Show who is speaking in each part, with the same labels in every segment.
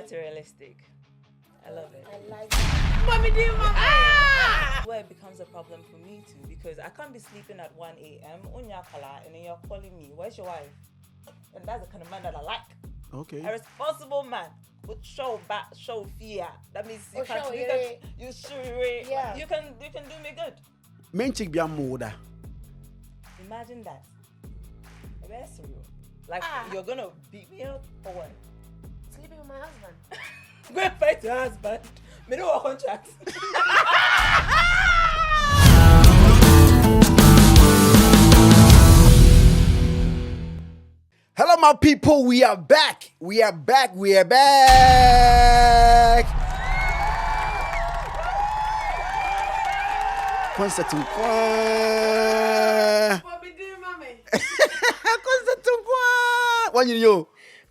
Speaker 1: Materialistic. I love it.
Speaker 2: I like that. Mommy, do you
Speaker 1: Where it becomes a problem for me too, because I can't be sleeping at 1 a.m. on your color and then you're calling me, where's your wife? And that's the kind of man that I like.
Speaker 3: Okay.
Speaker 1: A responsible man would show fear. That means you can do me good.
Speaker 3: Men chick be a moda.
Speaker 1: Imagine that. That's real. Like you're gonna beat me up or what?
Speaker 2: sleeping with my husband?
Speaker 1: Go and fight your husband. Me no contract.
Speaker 3: Hello, my people. We are back. Concert
Speaker 2: What me do, mommy?
Speaker 3: What you know?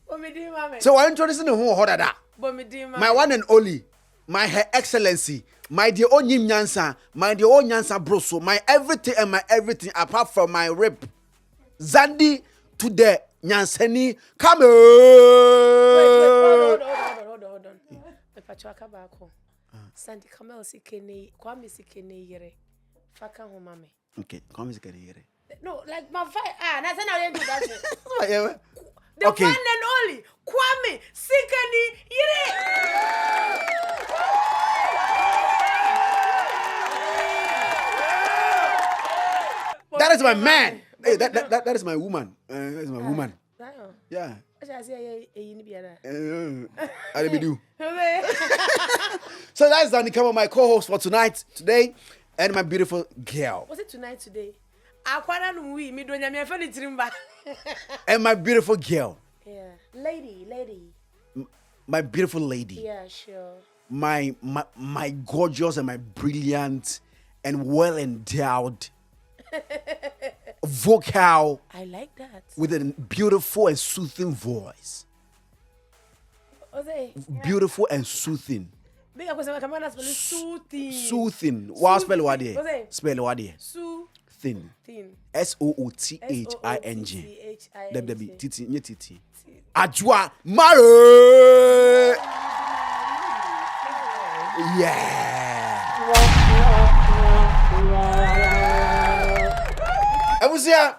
Speaker 2: What me do, mommy?
Speaker 3: So I introducing the whole order that.
Speaker 2: What me do, mommy?
Speaker 3: My one and only, my Her Excellency, my dear Onyim Nyansa, my dear old Nyansa Broso, my everything and my everything apart from my rib. Zandi to the Nyanseni. Come
Speaker 2: Wait, hold on. The patriarchal back home. Sandy Kamel Sikene, Kwame Sikene Yere. Faka home, mommy.
Speaker 3: okay, come is getting here.
Speaker 2: No, like my fight. That's how I do that. The
Speaker 3: Okay.
Speaker 2: one and only Kwame Sikene Yere.
Speaker 3: That is my man. Hey, that is my woman. That is my woman. Yeah. I did do. So that's Danny Come, my co-host for tonight, today, and my beautiful girl.
Speaker 2: Was it tonight today? Me do nyame fa ni trimba.
Speaker 3: And my beautiful girl.
Speaker 2: Yeah. Lady.
Speaker 3: My beautiful lady.
Speaker 2: Yeah, sure.
Speaker 3: My gorgeous and my brilliant and well endowed vocal
Speaker 2: I like that.
Speaker 3: with a beautiful and soothing voice. Beautiful and soothing.
Speaker 2: Big up say come on spell soothing.
Speaker 3: Soothing. What spell what there?
Speaker 2: Jose.
Speaker 3: Spell what there?
Speaker 2: Thin.
Speaker 3: SOOTHING.
Speaker 2: SOOTHING.
Speaker 3: Titi nye titi. Ajwa mare. Yeah. I was here,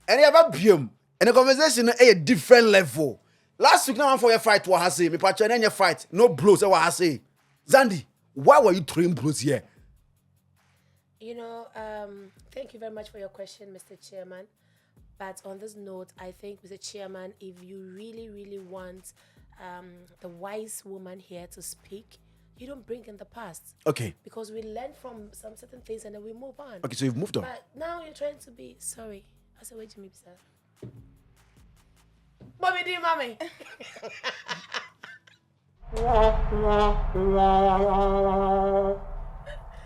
Speaker 3: and you have a biome, and the conversation at a different level. Last week, now for your fight, what I say, me patch and your fight, no blows. What I say, Zandi, why were you throwing blows here?
Speaker 2: You know, thank you very much for your question, Mr. Chairman. But on this note, I think, Mr. Chairman, if you really want the wise woman here to speak, you don't bring in the past.
Speaker 3: Okay.
Speaker 2: Because we learn from some certain things and then we move on.
Speaker 3: Okay, so you've moved on.
Speaker 2: But now you're trying to be sorry. I said, wait to me, sir. Mommy, do mommy.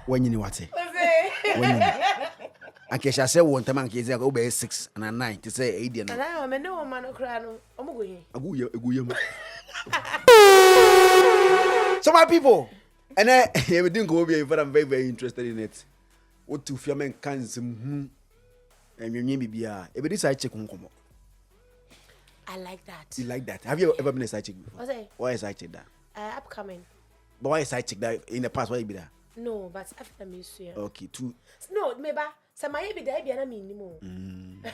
Speaker 3: When you know what? When you know. And Kesha said one time, and Kesha go be 6 and 9 to say 8 and
Speaker 2: I know man no cry no. I'm going.
Speaker 3: So my people, and I didn't go over, but I'm very, very interested in it. What to fear men can and you name me be a Sidechick.
Speaker 2: I like that.
Speaker 3: You like that? Have you ever been a Sidechick before?
Speaker 2: What's that?
Speaker 3: Why is Sidechick that?
Speaker 2: Upcoming.
Speaker 3: But why is Sidechick that in the past? Why you be there?
Speaker 2: No, but after me soon.
Speaker 3: Okay, two.
Speaker 2: No, maybe. So my be there be na me anymore.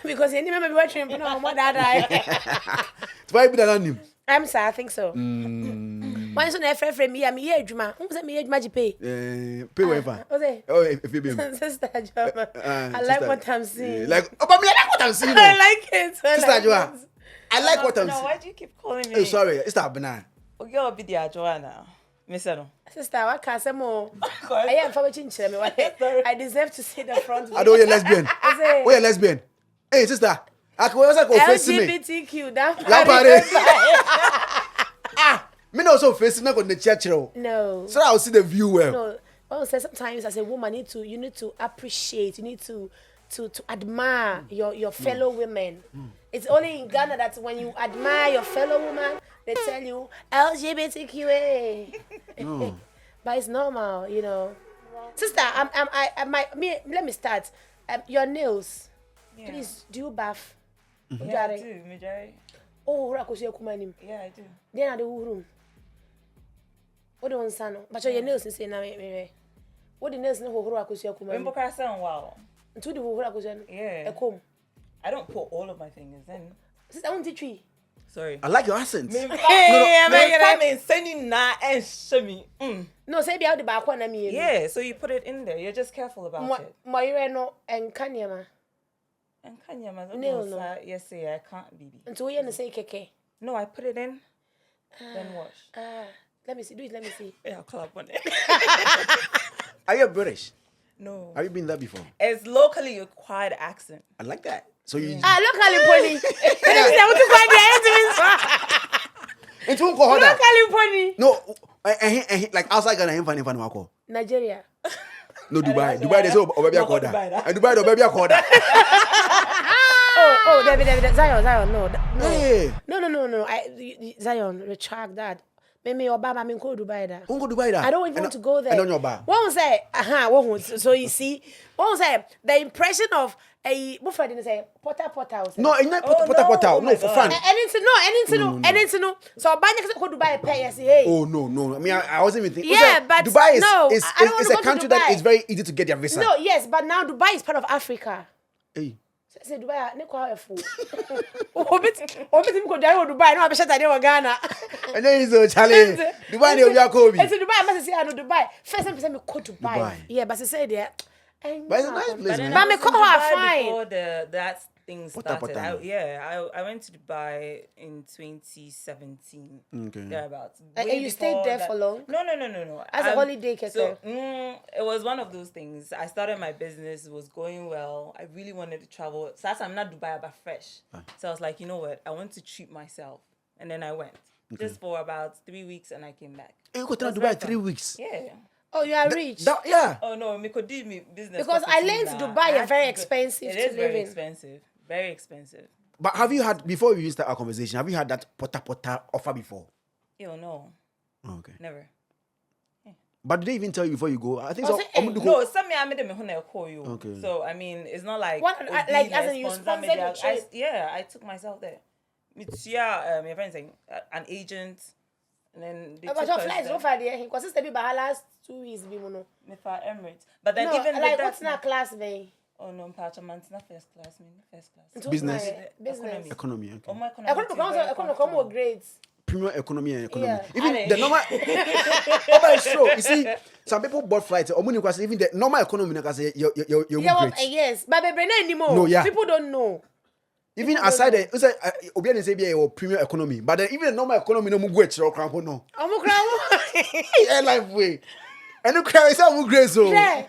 Speaker 2: Because you remember watching no more that.
Speaker 3: Why be that name?
Speaker 2: I'm sorry, I think so. Once on a friend me, I'm here, Juma. Who said me age magic pay?
Speaker 3: Pay whatever.
Speaker 2: Oh,
Speaker 3: if you be
Speaker 2: Sister Joma. I like what I'm seeing.
Speaker 3: Like, oh, but me, I like what I'm seeing.
Speaker 2: I like it.
Speaker 3: Sister Joma, I like what I'm
Speaker 1: No,
Speaker 3: seeing.
Speaker 1: why do you keep calling me?
Speaker 3: Oh, sorry, it's that banana.
Speaker 1: Okay, I'll be there, Joanna. Miss no.
Speaker 2: Sister, what can I say more? I am for watching me. I deserve to see the front.
Speaker 3: I know you're lesbian. Oh, you're lesbian. Hey, sister. I can also go face me.
Speaker 2: LGBTQ. That
Speaker 3: me also facing not on the church.
Speaker 2: No.
Speaker 3: So I'll see the view well.
Speaker 2: No. Well, sometimes as a woman, you need to appreciate. You need to admire your fellow women. It's only in Ghana that when you admire your fellow woman, they tell you LGBTQA.
Speaker 3: No.
Speaker 2: But it's normal, you know. Sister, let me start. Your nails.
Speaker 1: Yeah.
Speaker 2: Please, do you bath?
Speaker 1: Yeah, I do, Majari.
Speaker 2: Oh, Rakosia Kumanim.
Speaker 1: Yeah, I do.
Speaker 2: Then at the room. What do you want, son? But your nails is saying, what the nails no who are cushion?
Speaker 1: Remember, wow.
Speaker 2: To the who are cushion?
Speaker 1: Yeah.
Speaker 2: A comb.
Speaker 1: I don't put all of my fingers in.
Speaker 2: Sister, I want the tree.
Speaker 1: Sorry.
Speaker 3: I like your accent.
Speaker 2: No, say be out the back one. I mean,
Speaker 1: Yeah, so you put it in there. You're just careful about it.
Speaker 2: My no and Kanyama.
Speaker 1: And Kanyama,
Speaker 2: No.
Speaker 1: Yes, I can't, baby.
Speaker 2: And so you say keke.
Speaker 1: No, I put it in, then wash.
Speaker 2: Let me see. Do it. Let me see.
Speaker 1: Yeah, I'll clap on it.
Speaker 3: Are you British?
Speaker 1: No.
Speaker 3: Have you been there before?
Speaker 1: It's locally acquired accent.
Speaker 3: I like that. So you.
Speaker 2: Locally pony. I want to find the
Speaker 3: Into
Speaker 2: locally pony.
Speaker 3: No, like outside Ghana, him funny wako.
Speaker 2: Nigeria.
Speaker 3: No, Dubai. Dubai, there's no baby akoda. And Dubai, the baby akoda.
Speaker 2: Oh, David, Zion, no.
Speaker 3: Hey.
Speaker 2: No. Zion, retract that. Maybe Obama, I go Dubai da.
Speaker 3: Who go Dubai da?
Speaker 2: I don't even want to go there.
Speaker 3: I don't know about.
Speaker 2: One say, so you see, one say the impression of a buffet didn't say Potter.
Speaker 3: No, it's not
Speaker 1: Oh,
Speaker 3: Potter.
Speaker 1: oh
Speaker 3: No,
Speaker 1: my
Speaker 3: for
Speaker 1: God.
Speaker 3: fun.
Speaker 2: I need to know. So Banya go Dubai pay say hey.
Speaker 3: Oh no. I mean, I wasn't even thinking.
Speaker 2: Yeah, but
Speaker 3: Dubai
Speaker 2: no,
Speaker 3: is
Speaker 2: I don't
Speaker 3: it's
Speaker 2: wanna
Speaker 3: a
Speaker 2: go to
Speaker 3: country that
Speaker 2: Dubai.
Speaker 3: is very easy to get their visa.
Speaker 2: No, yes, but now Dubai is part of Africa.
Speaker 3: Hey.
Speaker 2: Say Dubai, ne kwa efu. Obit go there Dubai, no abesha tade Ghana.
Speaker 3: And then he's a challenge. Dubai they will call me.
Speaker 2: And Dubai must say I know Dubai. First time me go to Dubai. Yeah, but she say there.
Speaker 3: But it's a nice place, man.
Speaker 2: But me call her fine.
Speaker 1: Before that thing started.
Speaker 3: Pota.
Speaker 1: I went to Dubai in 2017.
Speaker 3: Okay.
Speaker 1: Thereabouts.
Speaker 2: And
Speaker 1: Way
Speaker 2: you stayed
Speaker 1: before
Speaker 2: there
Speaker 1: that-
Speaker 2: for long?
Speaker 1: No.
Speaker 2: As a holiday,
Speaker 1: So it was one of those things. I started my business, it was going well. I really wanted to travel. So I'm not Dubai, but fresh. So I was like, you know what? I want to treat myself. And then I went. Just for about 3 weeks and I came back.
Speaker 3: You go to
Speaker 1: It was
Speaker 3: Dubai
Speaker 1: very
Speaker 3: 3
Speaker 1: fun.
Speaker 3: weeks.
Speaker 1: Yeah.
Speaker 2: Oh, you are rich.
Speaker 3: Yeah.
Speaker 1: Oh no, me could do me business.
Speaker 2: Because I
Speaker 1: property
Speaker 2: learned
Speaker 1: now.
Speaker 2: Dubai
Speaker 1: I
Speaker 2: are
Speaker 1: had
Speaker 2: very
Speaker 1: to go-
Speaker 2: expensive
Speaker 1: It
Speaker 2: to
Speaker 1: is
Speaker 2: live
Speaker 1: very
Speaker 2: in.
Speaker 1: expensive. Very expensive.
Speaker 3: But have you had, before we start our conversation, have you had that Pota offer before?
Speaker 1: Ew, no.
Speaker 3: Okay.
Speaker 1: Never.
Speaker 3: But did they even tell you before you go? I think
Speaker 2: Oh,
Speaker 3: so.
Speaker 2: say,
Speaker 1: No, some me I made them when I call you.
Speaker 3: Okay.
Speaker 1: So I mean, it's not like
Speaker 2: What, like, as in you
Speaker 1: sponsor
Speaker 2: sponsored
Speaker 1: me,
Speaker 2: the trip?
Speaker 1: I took myself there. My friend saying an agent, and then they
Speaker 2: But
Speaker 1: took
Speaker 2: your
Speaker 1: us
Speaker 2: flights
Speaker 1: there.
Speaker 2: so far there. Because it's the last 2 weeks be mono.
Speaker 1: Me for Emirates, but then
Speaker 2: No,
Speaker 1: even
Speaker 2: like
Speaker 1: with that,
Speaker 2: what's not class be?
Speaker 1: oh no, Parchment, not first class, me first class.
Speaker 3: Business.
Speaker 2: Business.
Speaker 3: Economy. Okay.
Speaker 1: Oh my
Speaker 2: Economic come with grades.
Speaker 3: Premium economy and economy.
Speaker 2: Yeah.
Speaker 3: Even
Speaker 1: Ale.
Speaker 3: the normal. Oh, but it's true. You see, some people bought flights. Even the normal economy, like I say, you're
Speaker 2: Yeah, well,
Speaker 3: great.
Speaker 2: yes, but baby, not anymore.
Speaker 3: No, yeah.
Speaker 2: People don't know.
Speaker 3: Even
Speaker 2: people
Speaker 3: aside
Speaker 2: don't
Speaker 3: the, it's like Obiani say be premium economy, but then even the normal economy no mugu etro crampo no. Airline way. And the crowd is all great so.
Speaker 2: Yeah.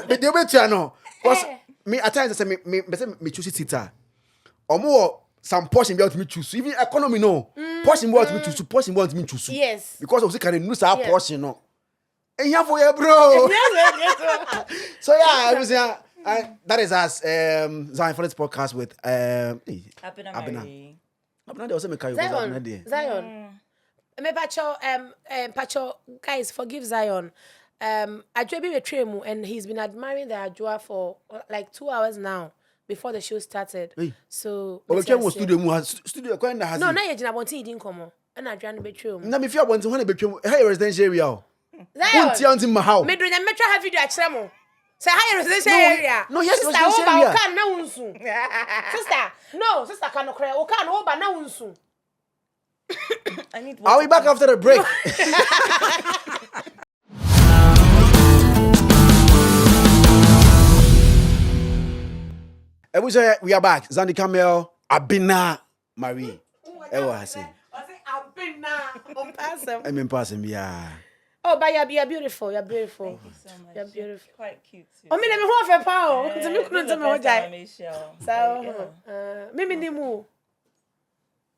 Speaker 3: They be channel. Because
Speaker 2: Eh.
Speaker 3: me at times I say me choose it. Or more some portion be out me choose. Even economy no. Portion be out me choose. Portion be out me choose.
Speaker 2: Yes.
Speaker 3: Because of the kind of news our
Speaker 2: Yeah.
Speaker 3: portion no. And here for you, bro.
Speaker 2: Yes.
Speaker 3: So yeah, I was that is us Zionfelix podcast with Abena. Abena they also make you
Speaker 2: Zion. Me Pacho, guys, forgive Zion. Ajua be betray mu, and he's been admiring the Ajua for like 2 hours now before the show started.
Speaker 3: Hey.
Speaker 2: So
Speaker 3: Okay, we studio ko na has.
Speaker 2: no, na ye jina bonti idin komo. And Ajua no betray mu.
Speaker 3: Na me fia want when be twem. Hey residential area o.
Speaker 2: Zion.
Speaker 3: Unti anti ma how.
Speaker 2: Me do na metro have video akere mu. Say higher residential area.
Speaker 3: No, yes,
Speaker 2: sister,
Speaker 3: residential
Speaker 2: oba,
Speaker 3: area.
Speaker 2: Oka na unsu. Sister can no cry. Oka no oba na unsu.
Speaker 1: I need.
Speaker 3: Are we back after the break? We are back. Zandi Camel, Abena, Marie. Ewa I say. I mean passing yeah.
Speaker 2: Oh, but you're beautiful. You're beautiful.
Speaker 1: Thank you so much.
Speaker 2: You're beautiful.
Speaker 1: Quite cute too.
Speaker 2: Oh, me na me ho fe pa o.
Speaker 1: Yeah,
Speaker 2: To me kunu
Speaker 1: this
Speaker 2: to
Speaker 1: is
Speaker 2: me
Speaker 1: the
Speaker 2: ho
Speaker 1: first time I
Speaker 2: jai.
Speaker 1: made sure.
Speaker 2: So, me ni mu.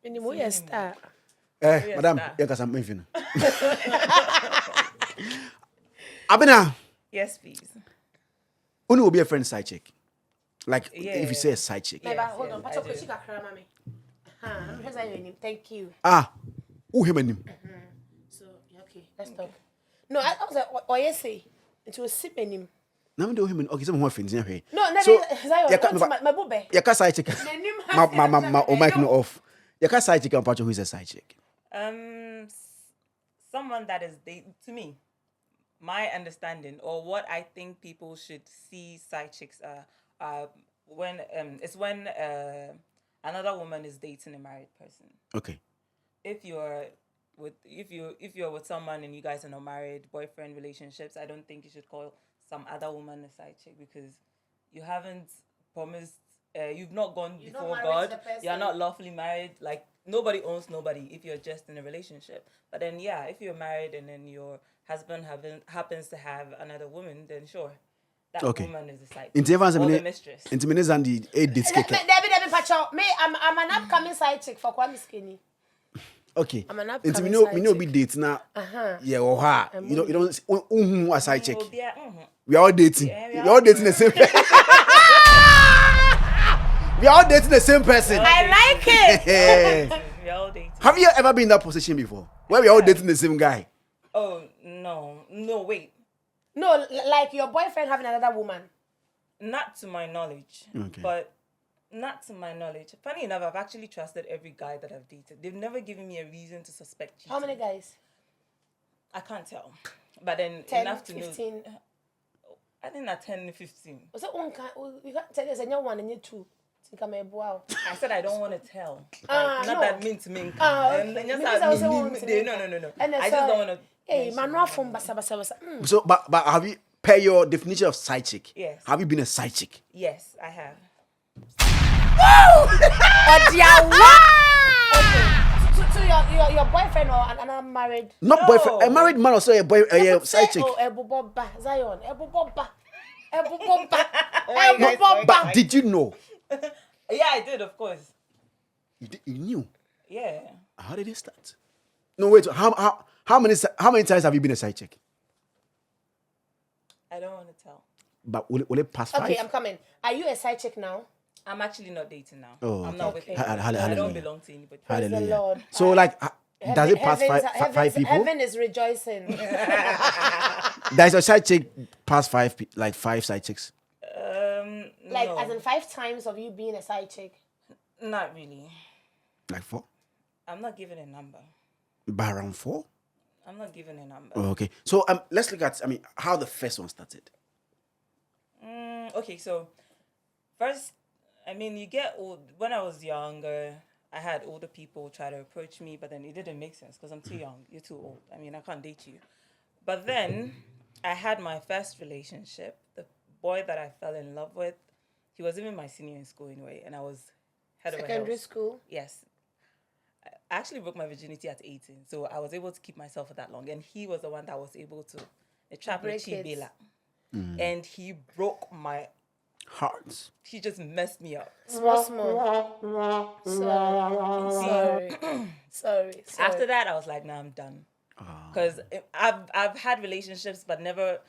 Speaker 2: Me ni mu yes star.
Speaker 1: Yes,
Speaker 3: Madam,
Speaker 1: sir.
Speaker 3: you can say me. Abena,
Speaker 1: Yes, please.
Speaker 3: only will be a friend side chick. Like
Speaker 1: Yeah.
Speaker 3: if you say a side chick.
Speaker 2: Maybe hold on.
Speaker 1: I
Speaker 2: Pacho
Speaker 1: do.
Speaker 2: ko chika kra mami. I'm just saying your name. Thank you.
Speaker 3: Who him and him?
Speaker 2: So, okay, let's talk. No, I was like, oh, yes, say. It was sipping him.
Speaker 3: Na me do him okay some more friends here.
Speaker 2: No, no,
Speaker 3: So,
Speaker 2: Zion,
Speaker 3: yeah,
Speaker 2: come to my bube.
Speaker 3: You can side chick.
Speaker 2: name
Speaker 3: My mic no off. You can side chick and Pacho who is a side chick.
Speaker 1: someone that is to me, my understanding or what I think people should see side chicks are when it's when another woman is dating a married person.
Speaker 3: Okay.
Speaker 1: If you're with someone and you guys are not married, boyfriend relationships, I don't think you should call some other woman a side chick because you haven't promised. You've not gone before God. You are not lawfully married. Like nobody owns nobody if you're just in a relationship. But then if you're married and then your husband happens to have another woman, then sure, that woman is a side chick. Or the mistress.
Speaker 3: Intimidate and the
Speaker 2: Debbie Pacho, me, I'm an upcoming side chick for Kwame Skinny.
Speaker 3: Okay.
Speaker 2: I'm an upcoming side chick.
Speaker 3: Me know be dating now. Yeah, or her. You don't a side chick.
Speaker 1: Mm-hmm.
Speaker 3: We are all dating. We are all dating the same person. We are all dating the same person.
Speaker 2: I like it.
Speaker 1: We are all dating.
Speaker 3: Have you ever been in that position before? Where we are all dating the same guy?
Speaker 1: Oh, no, wait.
Speaker 2: No, like your boyfriend having another woman.
Speaker 1: Not to my knowledge.
Speaker 3: Okay.
Speaker 1: But not to my knowledge. Funny enough, I've actually trusted every guy that I've dated. They've never given me a reason to suspect cheating.
Speaker 2: How many guys?
Speaker 1: I can't tell. But then
Speaker 2: 10,
Speaker 1: enough to
Speaker 2: 15.
Speaker 1: know. I think at 10 and 15.
Speaker 2: Was it one kind? You can't tell us a one and you two.
Speaker 1: I said I don't want to tell.
Speaker 2: Not
Speaker 1: that mean to me.
Speaker 2: Okay.
Speaker 1: No. I just don't want to.
Speaker 2: Hey, manual from basa.
Speaker 3: So, but have you, per your definition of side chick?
Speaker 1: Yes.
Speaker 3: Have you been a side chick?
Speaker 1: Yes, I have.
Speaker 2: So your boyfriend or another married?
Speaker 3: Not boyfriend. A married man or so a side chick.
Speaker 2: Zion.
Speaker 3: But did you know?
Speaker 1: Yeah, I did, of course.
Speaker 3: You knew?
Speaker 1: Yeah.
Speaker 3: How did it start? No, wait. How many times have you been a side chick?
Speaker 1: I don't want to tell.
Speaker 3: But will it pass 5?
Speaker 2: Okay, I'm coming. Are you a side chick now?
Speaker 1: I'm actually not dating now.
Speaker 3: Oh,
Speaker 1: I'm not with
Speaker 2: okay.
Speaker 1: anyone. I don't belong to anybody.
Speaker 2: Praise the Lord.
Speaker 3: So like, does it pass five people?
Speaker 2: Heaven is rejoicing.
Speaker 3: Does a side chick pass 5 side chicks?
Speaker 2: Like
Speaker 1: No.
Speaker 2: as in 5 times of you being a side chick?
Speaker 1: Not really.
Speaker 3: Like 4?
Speaker 1: I'm not giving a number.
Speaker 3: By around 4?
Speaker 1: I'm not giving a number.
Speaker 3: Oh, okay. So let's look at how the first one started.
Speaker 1: Okay, so first, you get old. When I was younger, I had older people try to approach me, but then it didn't make sense because I'm too young. You're too old. I can't date you. But then I had my first relationship. The boy that I fell in love with, he was even my senior in school anyway, and I was head of a
Speaker 2: Secondary
Speaker 1: house.
Speaker 2: school?
Speaker 1: Yes. I actually broke my virginity at 18, so I was able to keep myself for that long. And he was the one that was able to
Speaker 2: Break it.
Speaker 1: And he broke my
Speaker 3: Hearts.
Speaker 1: He just messed me up.
Speaker 2: Small. Sorry.
Speaker 1: After that, I was like, nah, I'm done. Because I've had relationships, but never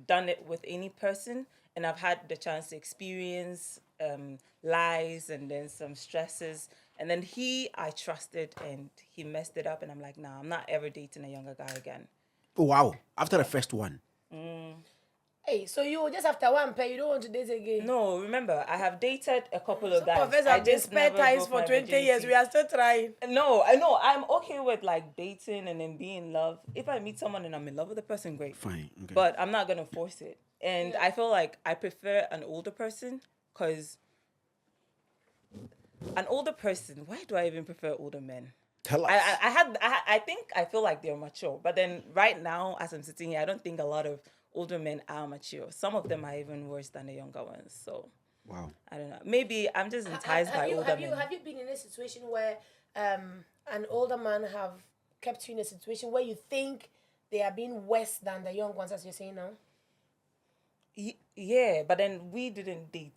Speaker 1: done it with any person. And I've had the chance to experience lies and then some stresses. And then I trusted and he messed it up. And I'm like, nah, I'm not ever dating a younger guy again.
Speaker 3: Oh, wow. After the first one.
Speaker 2: Hey, so you just after one pair, you don't want to date again?
Speaker 1: No, remember, I have dated a couple of guys.
Speaker 2: Professor,
Speaker 1: I
Speaker 2: I've been spare ties for 20 years. We are still trying.
Speaker 1: No, I know. I'm okay with dating and then being in love. If I meet someone and I'm in love with the person, great.
Speaker 3: Fine. Okay.
Speaker 1: But I'm not going to force it. And I feel like I prefer an older person because an older person, why do I even prefer older men?
Speaker 3: Tell us.
Speaker 1: I feel like they're mature. But then right now, as I'm sitting here, I don't think a lot of older men are mature. Some of them are even worse than the younger ones. So,
Speaker 3: wow.
Speaker 1: I don't know. Maybe I'm just enticed by older men.
Speaker 2: Have you been in a situation where an older man have kept you in a situation where you think they are being worse than the young ones, as you're saying now?
Speaker 1: Yeah, but then we didn't date.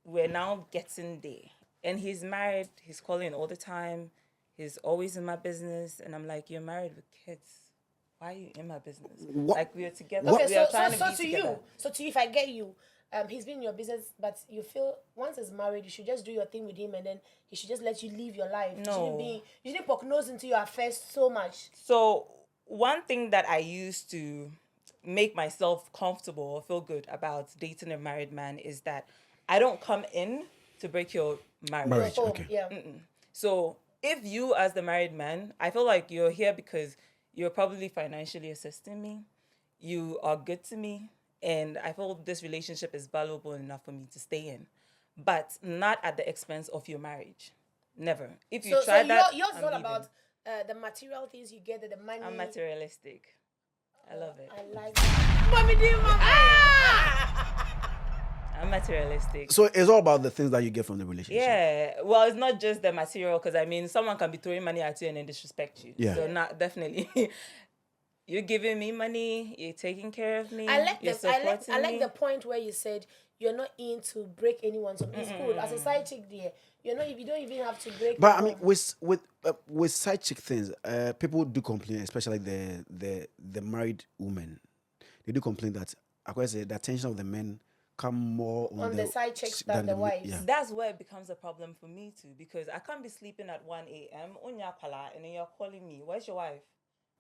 Speaker 1: We're now getting there. And he's married. He's calling all the time. He's always in my business. And I'm like, you're married with kids. Why are you in my business?
Speaker 3: What?
Speaker 1: Like, we're together.
Speaker 2: Okay,
Speaker 1: we are trying to be together.
Speaker 2: So to you, if I get you, he's been in your business, but you feel once he's married, you should just do your thing with him, and then he should just let you live your life.
Speaker 1: No.
Speaker 2: You shouldn't poke nose into your affairs so much.
Speaker 1: So one thing that I used to make myself comfortable or feel good about dating a married man is that I don't come in to break your marriage.
Speaker 3: Okay.
Speaker 2: Yeah.
Speaker 1: So if you, as the married man, I feel like you're here because you're probably financially assisting me. You are good to me. And I feel this relationship is valuable enough for me to stay in. But not at the expense of your marriage. Never. If you try that,
Speaker 2: yours
Speaker 1: I'm
Speaker 2: not
Speaker 1: leaving.
Speaker 2: about the material things you get, the money.
Speaker 1: I'm materialistic. I love it.
Speaker 2: I like that. Mommy, dear,
Speaker 1: I'm materialistic.
Speaker 3: So it's all about the things that you get from the relationship.
Speaker 1: Yeah. Well, it's not just the material, because I mean, someone can be throwing money at you and then disrespect you.
Speaker 3: Yeah.
Speaker 1: So not definitely. You're giving me money. You're taking care of me.
Speaker 2: I like
Speaker 1: you're supporting
Speaker 2: I like
Speaker 1: me.
Speaker 2: the point where you said you're not in to break anyone's home. It's good as a side chick, dear. You don't even have to break.
Speaker 3: But I mean, with side chick things, people do complain, especially the married women. They do complain that, of course, the attention of the men come more on
Speaker 2: the side chicks than the wives.
Speaker 3: Yeah.
Speaker 1: That's where it becomes a problem for me too, because I can't be sleeping at 1 a.m. on your pala and then you're calling me. Where's your wife?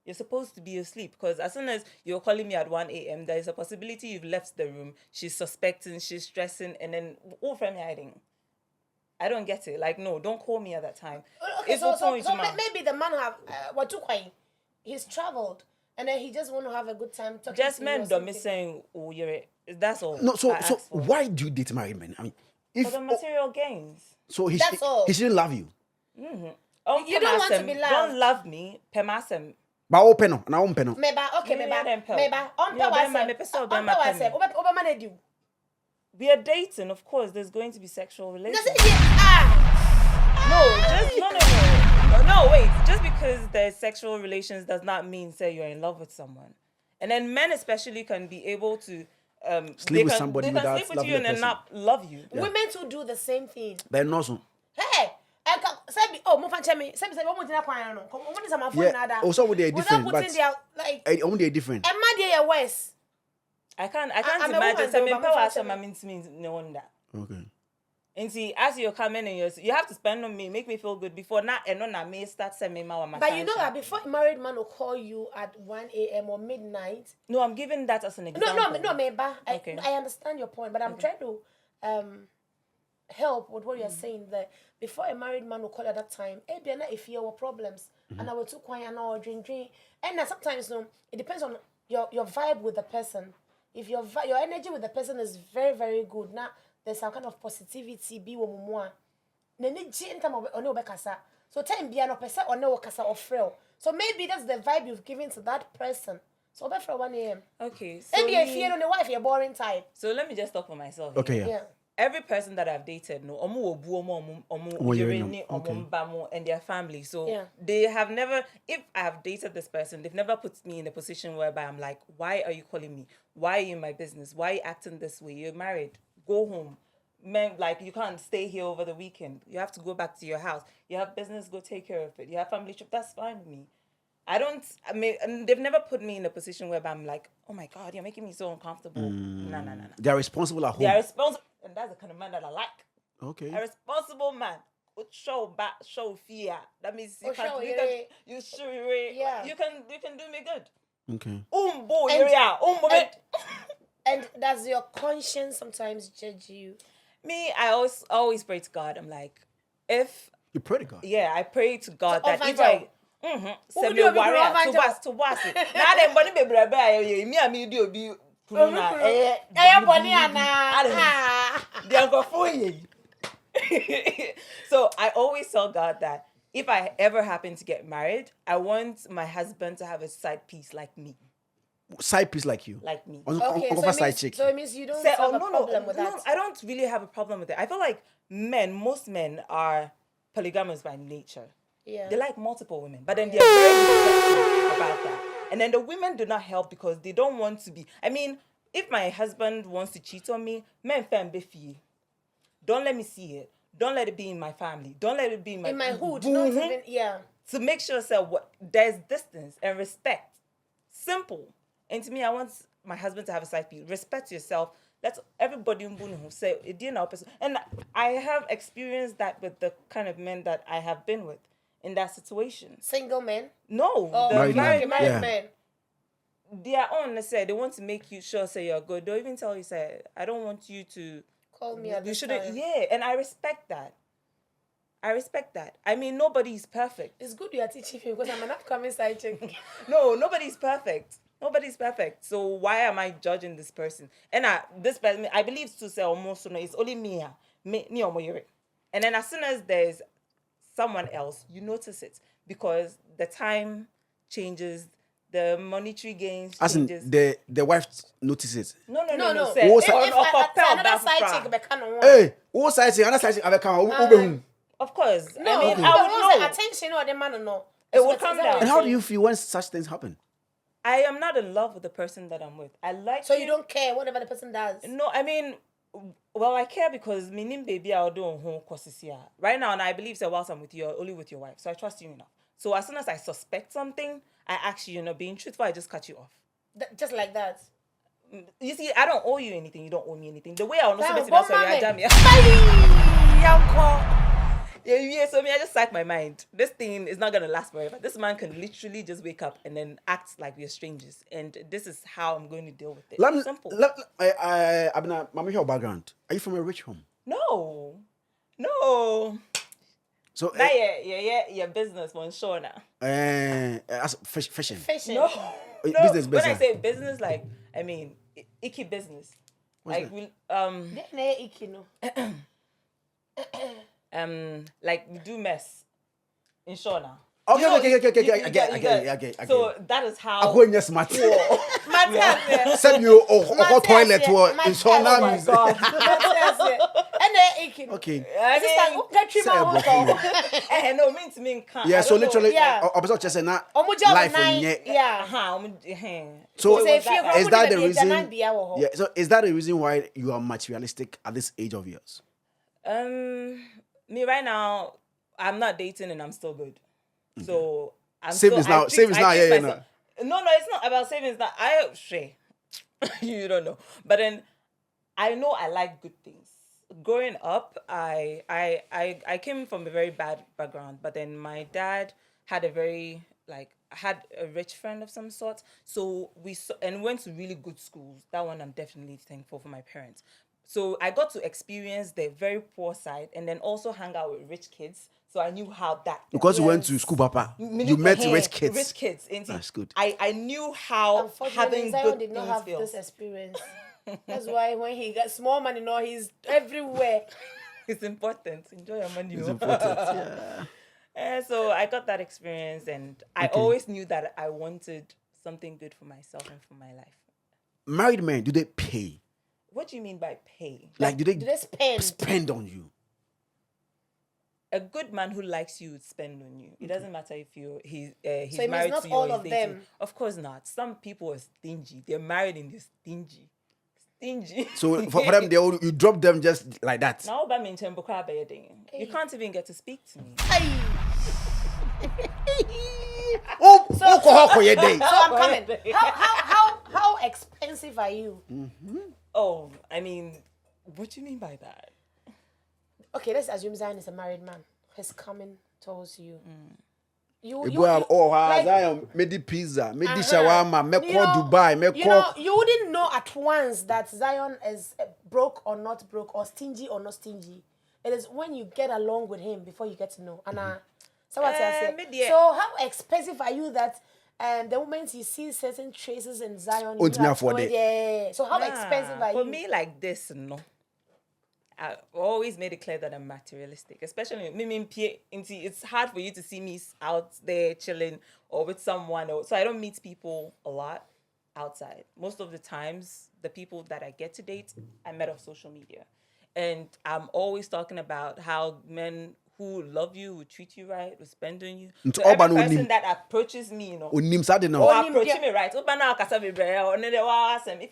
Speaker 1: You're supposed to be asleep, because as soon as you're calling me at 1 a.m., there is a possibility you've left the room. She's suspecting, she's stressing, and then all from hiding. I don't get it. Like, no, don't call me at that time.
Speaker 2: Okay,
Speaker 1: It's
Speaker 2: so
Speaker 1: maybe
Speaker 2: the man have what too quiet. He's traveled and then he just want to have a good time talking
Speaker 1: just
Speaker 2: to
Speaker 1: men
Speaker 2: you or
Speaker 1: don't be
Speaker 2: something.
Speaker 1: saying, oh, you're that's all.
Speaker 3: No, so
Speaker 1: I ask for.
Speaker 3: why do you date married men? I mean, if
Speaker 1: For the material gains.
Speaker 3: so he
Speaker 2: That's all.
Speaker 3: he shouldn't love you.
Speaker 2: You don't want to be loved.
Speaker 1: Don't love me. Pemasem.
Speaker 3: But open up, now open up.
Speaker 2: Meba, okay,
Speaker 1: Yeah,
Speaker 2: meba,
Speaker 1: them
Speaker 2: meba. On
Speaker 1: Yeah,
Speaker 2: power
Speaker 1: them man, me
Speaker 2: self.
Speaker 1: person,
Speaker 2: On
Speaker 1: them
Speaker 2: power
Speaker 1: man
Speaker 2: self. Oba man do.
Speaker 1: We are dating, of course. There's going to be sexual relations.
Speaker 2: Doesn't he?
Speaker 1: No, wait. Just because there's sexual relations does not mean say you're in love with someone. And then men especially can be able to
Speaker 3: Sleep with somebody
Speaker 1: they can
Speaker 3: without
Speaker 1: sleep with
Speaker 3: loving
Speaker 1: you
Speaker 3: the
Speaker 1: and then
Speaker 3: person.
Speaker 1: not love you.
Speaker 3: Yeah.
Speaker 2: Women too do the same thing.
Speaker 3: But no, so
Speaker 2: Hey, mo fan chemi. Say mo tina kwan no. Mo ni sama phone na da.
Speaker 3: yeah. Also, with they different,
Speaker 2: Without
Speaker 3: but
Speaker 2: putting their like
Speaker 3: only they different.
Speaker 2: Emma dey worse.
Speaker 1: I can't
Speaker 2: I'm a
Speaker 1: imagine
Speaker 2: woman,
Speaker 1: some
Speaker 2: though,
Speaker 1: men
Speaker 2: but
Speaker 1: power
Speaker 2: I'm
Speaker 1: some
Speaker 2: fat
Speaker 1: means no wonder.
Speaker 3: Okay.
Speaker 1: And see, as you're coming and you have to spend on me, make me feel good before not and on I may start sending my
Speaker 2: But you know that before a married man will call you at 1 a.m. or midnight.
Speaker 1: No, I'm giving that as an example.
Speaker 2: No, Meba.
Speaker 1: Okay.
Speaker 2: I understand your point, but I'm trying to help with what you're saying that before a married man will call at that time, if you have problems and I will too quiet or drink. And now sometimes it depends on your vibe with the person. If your energy with the person is very, very good, now there's some kind of positivity be wo mumwa. So time be an person or no kasa or frail. So maybe that's the vibe you've given to that person. So about for 1 a.m.
Speaker 1: Okay. So
Speaker 2: Maybe if you're on the wife, you're boring type.
Speaker 1: So let me just talk for myself.
Speaker 3: Okay,
Speaker 1: here.
Speaker 3: yeah.
Speaker 1: Every person that I've dated, no, and their family. So
Speaker 2: Yeah.
Speaker 1: they have never. If I have dated this person, they've never put me in a position whereby I'm like, why are you calling me? Why are you in my business? Why are you acting this way? You're married. Go home. Men, like, you can't stay here over the weekend. You have to go back to your house. You have business, go take care of it. You have family trip. That's fine with me. And they've never put me in a position whereby I'm like, oh my God, you're making me so uncomfortable. No.
Speaker 3: They are responsible at home.
Speaker 1: They are responsible. And that's the kind of man that I like.
Speaker 3: Okay.
Speaker 1: A responsible man would show fear. That means you can do me good.
Speaker 3: Okay.
Speaker 2: And does your conscience sometimes judge you?
Speaker 1: Me, I always pray to God. I'm like, if
Speaker 3: You pray to God.
Speaker 1: yeah, I pray to God
Speaker 2: So,
Speaker 1: that if
Speaker 2: Ovangel.
Speaker 1: I
Speaker 2: Who do you be Ovangel?
Speaker 1: to was it. Now then, bunny baby, me and me do be. So I always tell God that if I ever happen to get married, I want my husband to have a side piece like me.
Speaker 3: Side piece like you.
Speaker 1: Like me.
Speaker 3: Over side chick.
Speaker 2: So it means you don't
Speaker 1: Say,
Speaker 2: have a problem with that.
Speaker 1: No, I don't really have a problem with it. I feel like most men are polygamous by nature.
Speaker 2: Yeah.
Speaker 1: They like multiple women, but then they're very reflective about that. And then the women do not help because they don't want to be. I mean, if my husband wants to cheat on me, men fan befi. Don't let me see it. Don't let it be in my family. Don't let it be in my
Speaker 2: hood. Not even, yeah.
Speaker 1: To make sure there's distance and respect. Simple. And to me, I want my husband to have a side piece. Respect yourself. Let everybody who say it didn't help us. And I have experienced that with the kind of men that I have been with in that situation.
Speaker 2: Single men?
Speaker 1: No,
Speaker 2: Oh,
Speaker 1: the married
Speaker 2: married
Speaker 1: men.
Speaker 2: men.
Speaker 1: They are on. They say they want to make you sure say you're good. They'll even tell you say I don't want you to
Speaker 2: Call me at
Speaker 1: you
Speaker 2: this
Speaker 1: shouldn't.
Speaker 2: time.
Speaker 1: Yeah, and I respect that. I respect that. I mean, nobody's perfect.
Speaker 2: It's good you are teaching me because I'm an upcoming side chick.
Speaker 1: No, nobody's perfect. Nobody's perfect. So why am I judging this person? And this person, I believe to say almost it's only me or Moyere. And then as soon as there's someone else, you notice it because the time changes, the monetary gains changes.
Speaker 3: The wife notices.
Speaker 1: No.
Speaker 2: Sir.
Speaker 3: If
Speaker 2: another side chick,
Speaker 3: hey, what side chick? Another side chick,
Speaker 1: of course.
Speaker 2: No,
Speaker 1: I mean,
Speaker 2: I
Speaker 1: would know.
Speaker 2: Attention or the man or no.
Speaker 1: It will come down.
Speaker 3: And how do you feel when such things happen?
Speaker 1: I am not in love with the person that I'm with. I like.
Speaker 2: So you don't care whatever the person does.
Speaker 1: No, I mean, well, I care because meaning baby I'll do on home right now, and I believe that whilst I'm with you, you're only with your wife. So I trust you enough. So as soon as I suspect something, I actually, being truthful, I just cut you off.
Speaker 2: Just like that.
Speaker 1: You see, I don't owe you anything. You don't owe me anything. The way I want yeah, so I just sack my mind. This thing is not gonna last forever. This man can literally just wake up and then act like we're strangers, and this is how I'm going to deal with it. Simple.
Speaker 3: Mama, your background. Are you from a rich home?
Speaker 1: No.
Speaker 3: So
Speaker 1: your business one sure now.
Speaker 3: As fishing.
Speaker 1: No.
Speaker 3: Business.
Speaker 1: When I say business, like I mean icky business.
Speaker 3: What's
Speaker 1: like
Speaker 3: that?
Speaker 1: Like we do mess in shore now.
Speaker 3: Okay.
Speaker 1: I
Speaker 3: get.
Speaker 1: So that is how.
Speaker 3: I'm going yes, Matthew. Send you a toilet to in shore now.
Speaker 1: Oh my God.
Speaker 3: Okay.
Speaker 1: No, mean to me can't.
Speaker 3: Yeah, so literally,
Speaker 2: Yeah.
Speaker 3: life
Speaker 1: So
Speaker 3: is that the reason? Yeah. So is that the reason why you are materialistic at this age of yours?
Speaker 1: Me right now, I'm not dating and I'm still good. So I'm
Speaker 3: savings now.
Speaker 1: No, it's not about savings now. You don't know. But then I know I like good things. Growing up, I came from a very bad background, but then my dad had had a rich friend of some sort. So we went to really good schools. That one I'm definitely thankful for my parents. So I got to experience the very poor side and then also hang out with rich kids. So I knew how that...
Speaker 3: Because you went to school, Papa, you met rich kids.
Speaker 1: Rich kids.
Speaker 3: That's good.
Speaker 1: I knew how having
Speaker 2: Zion
Speaker 1: good
Speaker 2: did not
Speaker 1: things
Speaker 2: have
Speaker 1: feels.
Speaker 2: this experience. That's why when he got small money, he's everywhere.
Speaker 1: It's important. Enjoy your money.
Speaker 3: It's important, yeah.
Speaker 1: And so I got that experience and I always knew that I wanted something good for myself and for my life.
Speaker 3: Married men, do they pay?
Speaker 1: What do you mean by pay?
Speaker 3: Like, do they
Speaker 2: spend
Speaker 3: on you?
Speaker 1: A good man who likes you would spend on you. It doesn't matter if he's
Speaker 2: so
Speaker 1: married
Speaker 2: not
Speaker 1: to you
Speaker 2: all
Speaker 1: or
Speaker 2: of
Speaker 1: he's
Speaker 2: them.
Speaker 1: dating. Of course not. Some people are stingy. They're married and they're stingy.
Speaker 3: So for them, you drop them just like that.
Speaker 1: Now, you can't even get to speak to me.
Speaker 2: So I'm coming. How expensive are you?
Speaker 3: Mm-hmm.
Speaker 1: Oh, I mean, what do you mean by that?
Speaker 2: Okay, let's assume Zion is a married man. He's coming towards you.
Speaker 3: Zion made pizza, made shawarma, make Dubai,
Speaker 2: you wouldn't know at once that Zion is broke or not broke, or stingy or not stingy. It is when you get along with him before you get to know. So how expensive are you that the moment you see certain traces in Zion, you so how expensive are you?
Speaker 1: For me, like this, no. I always made it clear that I'm materialistic, especially it's hard for you to see me out there chilling or with someone, so I don't meet people a lot outside. Most of the times, the people that I get to date, I met off social media, and I'm always talking about how men who love you, will treat you right, will spend on you. So every person that approaches me, approaching me right, if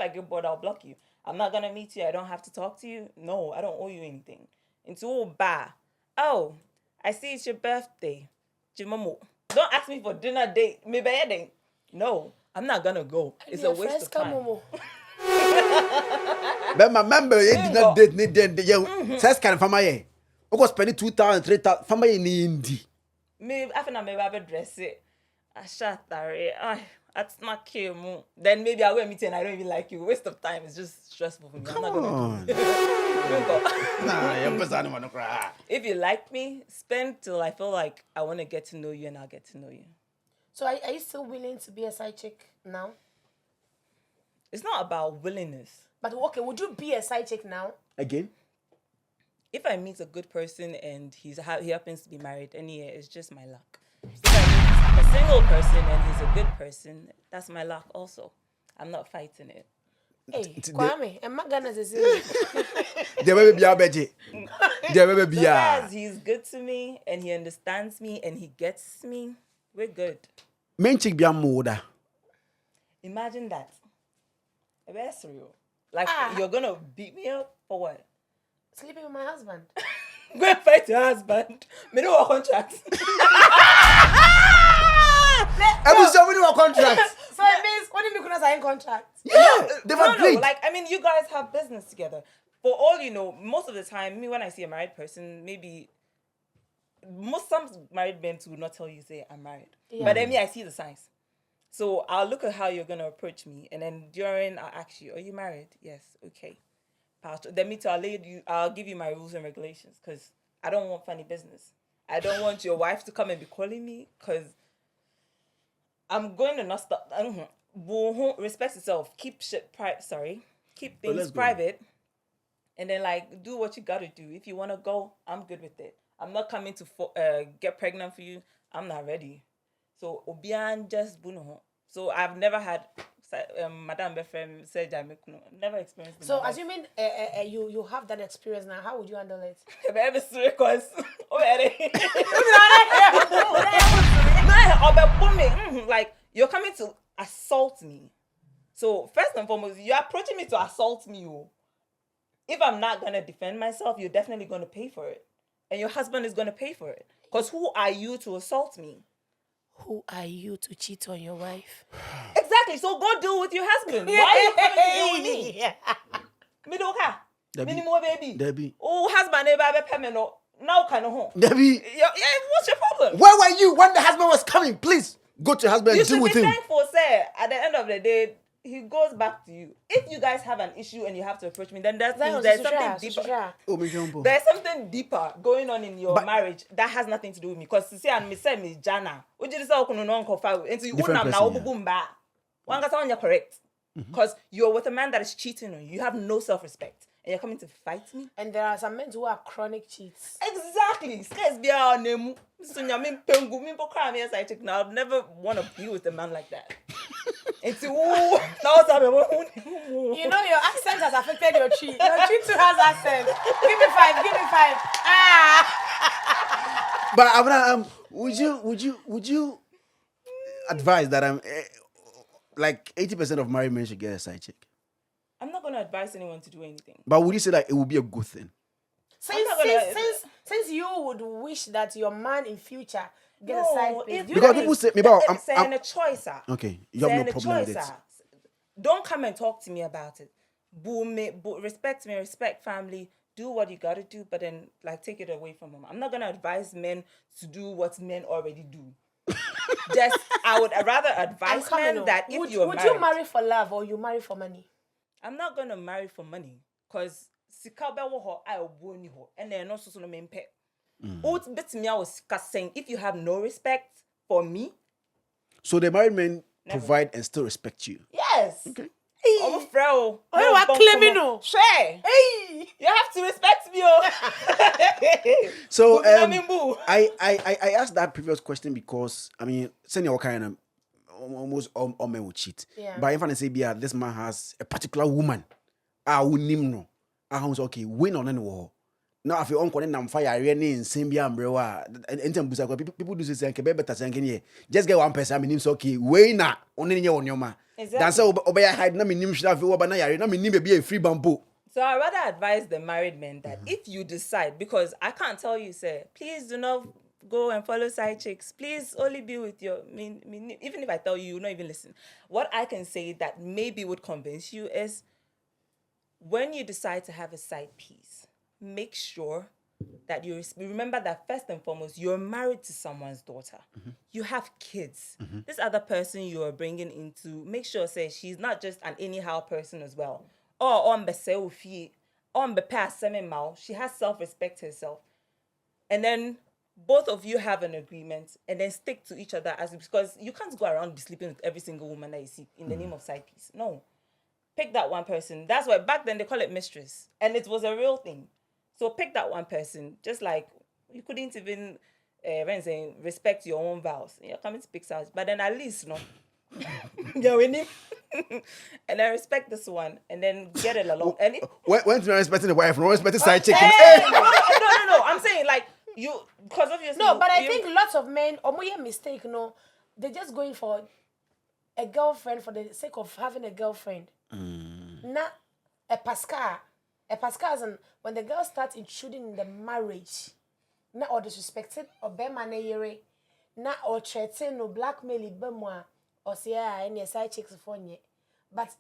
Speaker 1: I get bored, I'll block you. I'm not gonna meet you. I don't have to talk to you. No, I don't owe you anything. Oh, I see it's your birthday. Don't ask me for dinner date. No, I'm not gonna go. It's a waste of time.
Speaker 3: But my member, dinner date, says kind of family. I spend 2,000, 3,000. Family in Indy.
Speaker 1: Maybe I think I maybe have a dress it. I That's not cute. Then maybe I'll go and meet you and I don't even like you. Waste of time. It's just stressful for me. I'm not gonna do it.
Speaker 3: Nah,
Speaker 1: If you like me, spend till I feel like I want to get to know you and I'll get to know you.
Speaker 2: So are you still willing to be a side chick now?
Speaker 1: It's not about willingness.
Speaker 2: But okay, would you be a side chick now?
Speaker 3: Again?
Speaker 1: If I meet a good person and he happens to be married, it's just my luck. If I meet a single person and he's a good person, that's my luck also. I'm not fighting it.
Speaker 2: Hey, Kwame, I'm not gonna say
Speaker 3: There will be a beji. There will be
Speaker 1: So
Speaker 3: a.
Speaker 1: as he's good to me and he understands me and he gets me, we're good.
Speaker 3: Men chick be a moda.
Speaker 1: Imagine that. That's real. Like you're gonna beat me up for what?
Speaker 2: Sleeping with my husband.
Speaker 1: Go and fight your husband. Me no contract.
Speaker 3: Every so we do a contract.
Speaker 2: So it means what did you sign contract?
Speaker 3: Yeah, they've agreed.
Speaker 1: No. Like, I mean, you guys have business together. For all you know, most of the time, me when I see a married person, maybe some married men will not tell you, say, I'm married. Yeah. But then me, I see the signs. So I'll look at how you're going to approach me. And then I'll ask you, are you married? Yes. Okay. Then me too, I'll give you my rules and regulations because I don't want funny business. I don't want your wife to come and be calling me because I'm going to not stop. Respect yourself. Keep Keep things private. And then, like, do what you got to do. If you want to go, I'm good with it. I'm not coming to get pregnant for you. I'm not ready. So, Obian just buno. So, I've never had Madame Befrem said never experienced it.
Speaker 2: So, assuming you have that experience now, how would you handle it?
Speaker 1: Like, you're coming to assault me. So, first and foremost, you're approaching me to assault me. If I'm not going to defend myself, you're definitely going to pay for it. And your husband is going to pay for it. Because who are you to assault me?
Speaker 2: Who are you to cheat on your wife?
Speaker 1: Exactly. So go deal with your husband. Why are you coming to deal with me? Me do ka? Me more baby.
Speaker 3: Debbie.
Speaker 1: Oh, husband, now kind of home.
Speaker 3: Debbie.
Speaker 1: Yeah, what's your problem?
Speaker 3: Where were you when the husband was coming? Please go to your husband and deal with him.
Speaker 1: You should be thankful, sir. At the end of the day, he goes back to you. If you guys have an issue and you have to approach me, then there's something deeper. There's something deeper going on in your marriage that has nothing to do with me. Because you see, and me say me Jana, which is all into you correct. Because you're with a man that is cheating on you. You have no self-respect. And you're coming to fight me?
Speaker 2: And there are some men who are chronic cheats.
Speaker 1: Exactly. I'll never want to be with a man like that. You know,
Speaker 2: your accent has affected your cheat. Your cheat too has accent. Give me 5.
Speaker 3: But Abraham, would you advise that like 80% of married men should get a side chick?
Speaker 1: I'm not going to advise anyone to do anything.
Speaker 3: But would you say that it would be a good thing?
Speaker 2: Since you would wish that your man in future get a side piece.
Speaker 3: Because people say,
Speaker 1: I'm a choice.
Speaker 3: Okay, you have no problem with it.
Speaker 1: Don't come and talk to me about it. Respect me, respect family. Do what you got to do, but then like take it away from them. I'm not going to advise men to do what men already do. I would rather advise men that if you're married. Would you
Speaker 2: marry for love or you marry for money?
Speaker 1: I'm not going to marry for money because and then also so main pet. Saying if you have no respect for me.
Speaker 3: So the married men provide and still respect you.
Speaker 1: Yes.
Speaker 3: Okay.
Speaker 1: I'm a frail.
Speaker 2: You are claiming no.
Speaker 1: Hey, you have to respect me.
Speaker 3: So I asked that previous question because senior kind of almost all men will cheat.
Speaker 2: Yeah.
Speaker 3: But if I say this man has a particular woman, I will name no. I was okay, win on any war. Now if you own them fire in same umbrella and people do say better saying just get one person mean okay, way na only on your man. That's so obey hide na minim shall feel but na minim be a free bamboo.
Speaker 1: So I rather advise the married men that if you decide, because I can't tell you, say, please do not go and follow side chicks. Please only be with your even if I tell you, you will not even listen. What I can say that maybe would convince you is when you decide to have a side piece, make sure that you remember that first and foremost, you're married to someone's daughter. You have kids. This other person you are bringing into, make sure say she's not just an anyhow person as well. Or on she has self-respect herself. And then both of you have an agreement and then stick to each other because you can't go around be sleeping with every single woman that you see in the name of side piece. No. Pick that one person. That's why back then they call it mistress. And it was a real thing. So pick that one person. Just like you couldn't even respect your own vows. You're coming to pick sides. But then at least, you're winning. And I respect this one. And then get it along. And
Speaker 3: When you're respecting the wife, not respecting side chick.
Speaker 1: No. I'm saying like you, because obviously.
Speaker 2: No, but I think lots of men, a mistake, they're just going for a girlfriend for the sake of having a girlfriend. Not a pascal. A pascal, when the girl starts intruding in the marriage, not or disrespected or be manayere, not or threaten or blackmail bemwa or say any side chicks for ye. But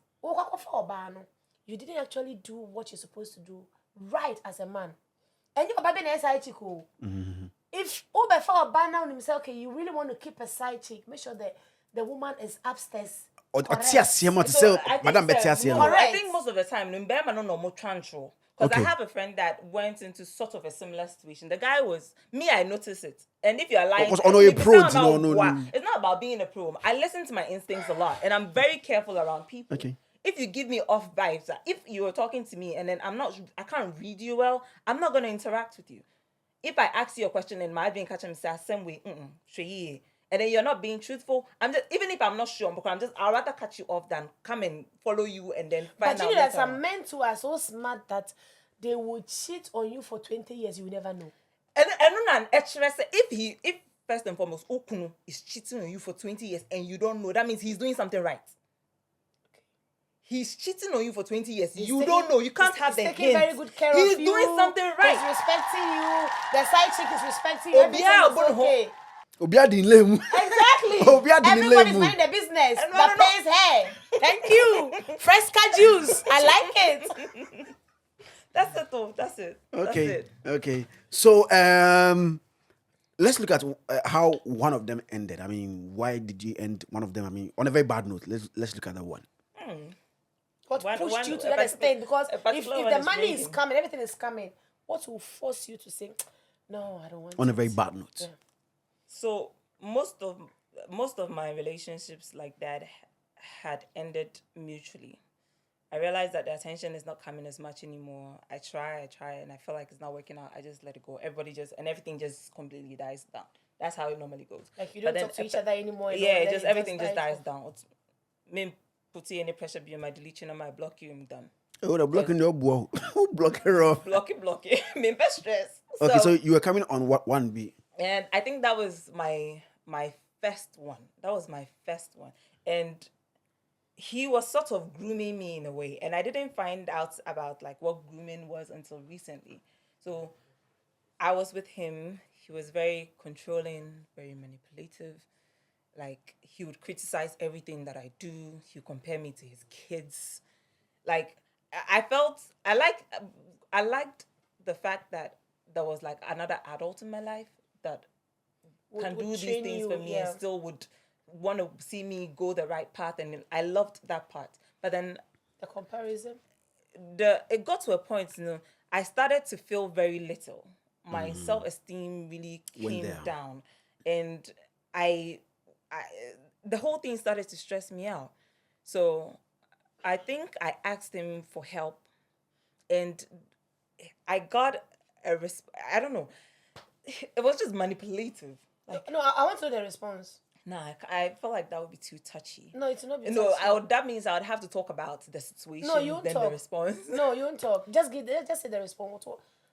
Speaker 2: you didn't actually do what you're supposed to do right as a man. And you're baby a side chick. If over for a ban now himself, okay, you really want to keep a side chick, make sure that the woman is upstairs.
Speaker 3: I think
Speaker 1: most of the time, because I have a friend that went into sort of a similar situation. The guy was me. I noticed it, and if you're lying, it's not about being a pro. I listen to my instincts a lot, and I'm very careful around people.
Speaker 3: Okay.
Speaker 1: If you give me off vibes, if you were talking to me and then I can't read you well, I'm not going to interact with you. If I ask you a question and my being catching the same way, and then you're not being truthful, even if I'm not sure, because I'd rather cut you off than come and follow you and then find out.
Speaker 2: But you know that some men too are so smart that they would cheat on you for 20 years, you will never know.
Speaker 1: If first and foremost, Okunu is cheating on you for 20 years and you don't know, that means he's doing something right. He's cheating on you for 20 years. Don't know. You can't have the hint.
Speaker 2: He's taking very good care of you.
Speaker 1: He's doing something right.
Speaker 2: He's respecting you. The side chick is respecting you. Everything is okay. Exactly. Everybody's minding the business that pays her. Thank you. Fresca juice. I like it.
Speaker 1: That's it though. That's it.
Speaker 3: Okay. So let's look at how one of them ended. I mean, why did you end one of them? I mean, on a very bad note. Let's look at that one.
Speaker 2: What pushed you to that extent? Because if the money is coming, everything is coming, what will force you to say, no, I don't want
Speaker 3: on a very bad note?
Speaker 2: Yeah.
Speaker 1: So most of my relationships like that had ended mutually. I realized that the attention is not coming as much anymore. I try, and I feel like it's not working out. I just let it go. Everything just completely dies down. That's how it normally goes.
Speaker 2: Like you don't talk to each other anymore.
Speaker 1: Yeah, everything just dies down. Me put any pressure beyond my deletion and my block you, I'm done.
Speaker 3: Oh, the blocking your boy. Who block her off?
Speaker 1: Block it. Me best stress.
Speaker 3: Okay, so you were coming on what 1B?
Speaker 1: And I think that was my first one. And he was sort of grooming me in a way. And I didn't find out about like what grooming was until recently. So I was with him. He was very controlling, very manipulative. Like he would criticize everything that I do. He would compare me to his kids. Like I liked the fact that there was like another adult in my life that can do these things for me and still would want to see me go the right path, and I loved that part. But then
Speaker 2: the comparison,
Speaker 1: it got to a point, I started to feel very little. My self-esteem really came down, and the whole thing started to stress me out. So I think I asked him for help, and I got I don't know. It was just manipulative. Like,
Speaker 2: no, I want to know the response.
Speaker 1: Nah, I felt like that would be too touchy.
Speaker 2: No, it's not.
Speaker 1: No, that means I would have to talk about the situation.
Speaker 2: No, you won't talk.
Speaker 1: The response.
Speaker 2: No, you won't talk. Just say the response.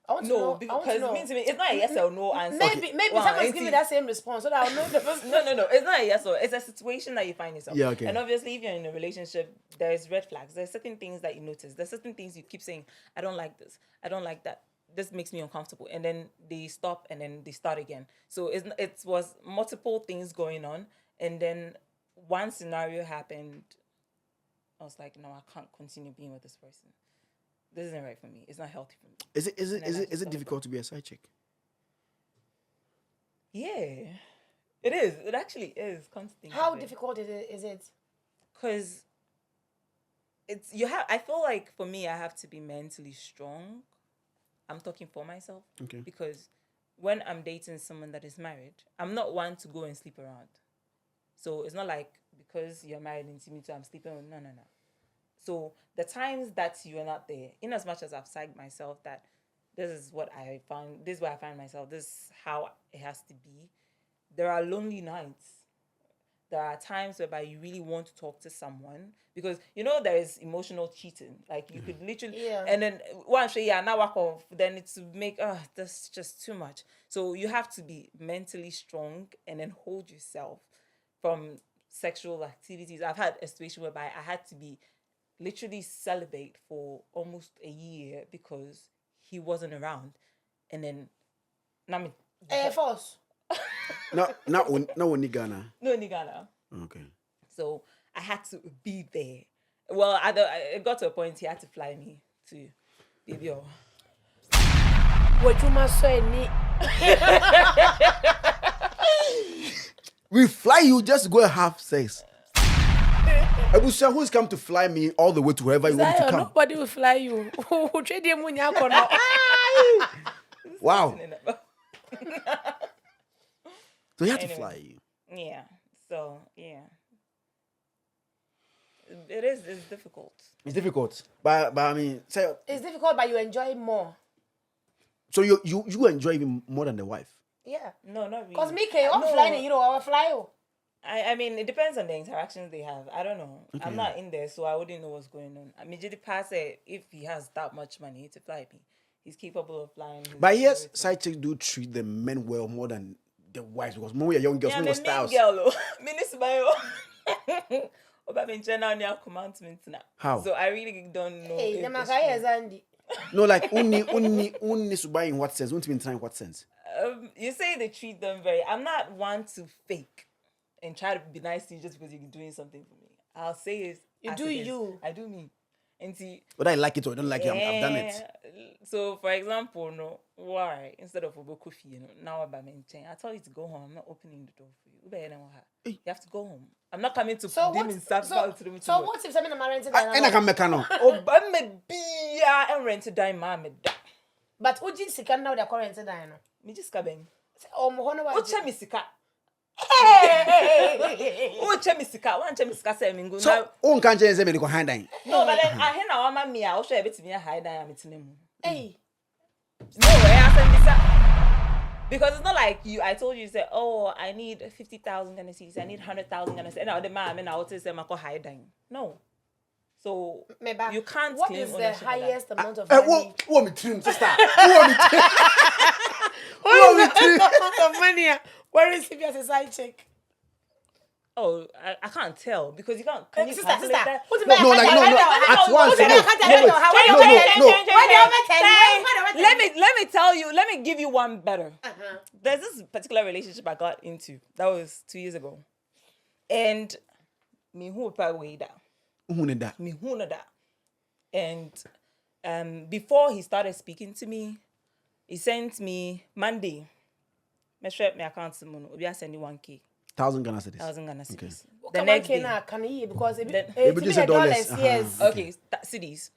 Speaker 2: I want to know.
Speaker 1: Because it means it's not a yes or no answer.
Speaker 2: Maybe someone's giving that same response, so that I'll know the person.
Speaker 1: No. It's not a yes or. It's a situation that you find yourself.
Speaker 3: Yeah, okay.
Speaker 1: And obviously, if you're in a relationship, there's red flags. There's certain things that you notice. There's certain things you keep saying. I don't like this. I don't like that. This makes me uncomfortable. And then they stop and then they start again. So it was multiple things going on. And then one scenario happened. I was like, no, I can't continue being with this person. this isn't right for me. It's not healthy for me.
Speaker 3: Is it difficult to be a side chick?
Speaker 1: Yeah, it is. It actually is. Constantly.
Speaker 2: How difficult is it?
Speaker 1: Because I feel like for me, I have to be mentally strong. I'm talking for myself.
Speaker 3: Okay.
Speaker 1: Because when I'm dating someone that is married, I'm not one to go and sleep around. So it's not like because you're married and me too, I'm sleeping with no. So the times that you are not there, in as much as I've psyched myself that this is what I found, this is where I find myself, this is how it has to be, there are lonely nights. There are times whereby you really want to talk to someone because there is emotional cheating. Like you could literally, and then one say now walk off. Then it's make that's just too much. So you have to be mentally strong and then hold yourself from sexual activities. I've had a situation whereby I had to be literally celibate for almost a year because he wasn't around, and then
Speaker 2: False.
Speaker 3: Not only Ghana.
Speaker 1: No, in Ghana.
Speaker 3: Okay.
Speaker 1: So I had to be there. Well, it got to a point he had to fly me to baby.
Speaker 2: What you must say,
Speaker 3: We fly you just go and have sex. Abusha, who's come to fly me all the way to wherever you want to come?
Speaker 2: Nobody will fly you.
Speaker 3: Wow. So he had to fly you.
Speaker 1: Yeah. So yeah. It's difficult.
Speaker 3: It's difficult. But I mean, say
Speaker 2: it's difficult, but you enjoy it more.
Speaker 3: So you enjoy even more than the wife?
Speaker 2: Yeah.
Speaker 1: No, not really.
Speaker 2: Because me, I'm flying, I'll fly you.
Speaker 1: I mean, it depends on the interactions they have. I don't know. Okay. I'm not in there, so I wouldn't know what's going on. I mean, Jidi Pass said if he has that much money to fly me, he's capable of flying.
Speaker 3: But yes, side chicks do treat the men well more than the wives because more young girls, more styles. How?
Speaker 1: So I really don't know.
Speaker 2: Hey, the Makaya Zandi.
Speaker 3: No, like only subai in what sense? Won't mean in what sense?
Speaker 1: You say they treat them very. I'm not one to fake and try to be nice to you just because you're doing something for me. I'll say it.
Speaker 2: You do you.
Speaker 1: I do me. And see.
Speaker 3: Whether I like it or I don't like it, I've done it.
Speaker 1: So, for example, why instead of Obo Kofi, now I'm I tell you to go home. I'm not opening the door for you. You have to go home. I'm not coming to
Speaker 2: so
Speaker 1: them in South
Speaker 2: so what if I'm renting
Speaker 3: and I can make no.
Speaker 1: Oh, but maybe I'm rented dime, mama.
Speaker 2: But Ujin Sika now they're rented dime.
Speaker 1: Me just cabin.
Speaker 2: Oh, Mohona,
Speaker 1: what chemisika? Oh, chemisika. One chemisika say mingo.
Speaker 3: So, on can't change them go hand down.
Speaker 1: No, but then I hear now, mamma mia. I'll show a bit to me a high down.
Speaker 2: Hey.
Speaker 1: No way, I send this up. Because it's not like I told you, say, oh, I need 50,000 Ghana cedis, I need 100,000 Ghana cedis. Now the man, I would say, I'm going high down. No. So, you can't
Speaker 2: what
Speaker 1: claim
Speaker 2: is the highest amount of
Speaker 3: money? What me trim, sister? What me trim?
Speaker 2: What is the amount of money? Where is it as a side check?
Speaker 1: Oh, I can't tell because you can't. Can you
Speaker 2: sister.
Speaker 1: calculate that?
Speaker 3: No. At once,
Speaker 1: Let me tell you. Let me give you one better. There's this particular relationship I got into. That was 2 years ago, and me who probably that. Me who know that. And before he started speaking to me, he sent me Monday. Me share my account to mono. Obi send you 1K.
Speaker 3: 1,000 Ghana cedis.
Speaker 1: 1,000 Ghana cedis.
Speaker 2: Okay.
Speaker 1: The next day,
Speaker 2: can he because it
Speaker 3: be dollars.
Speaker 2: Yes.
Speaker 1: Okay, cedis.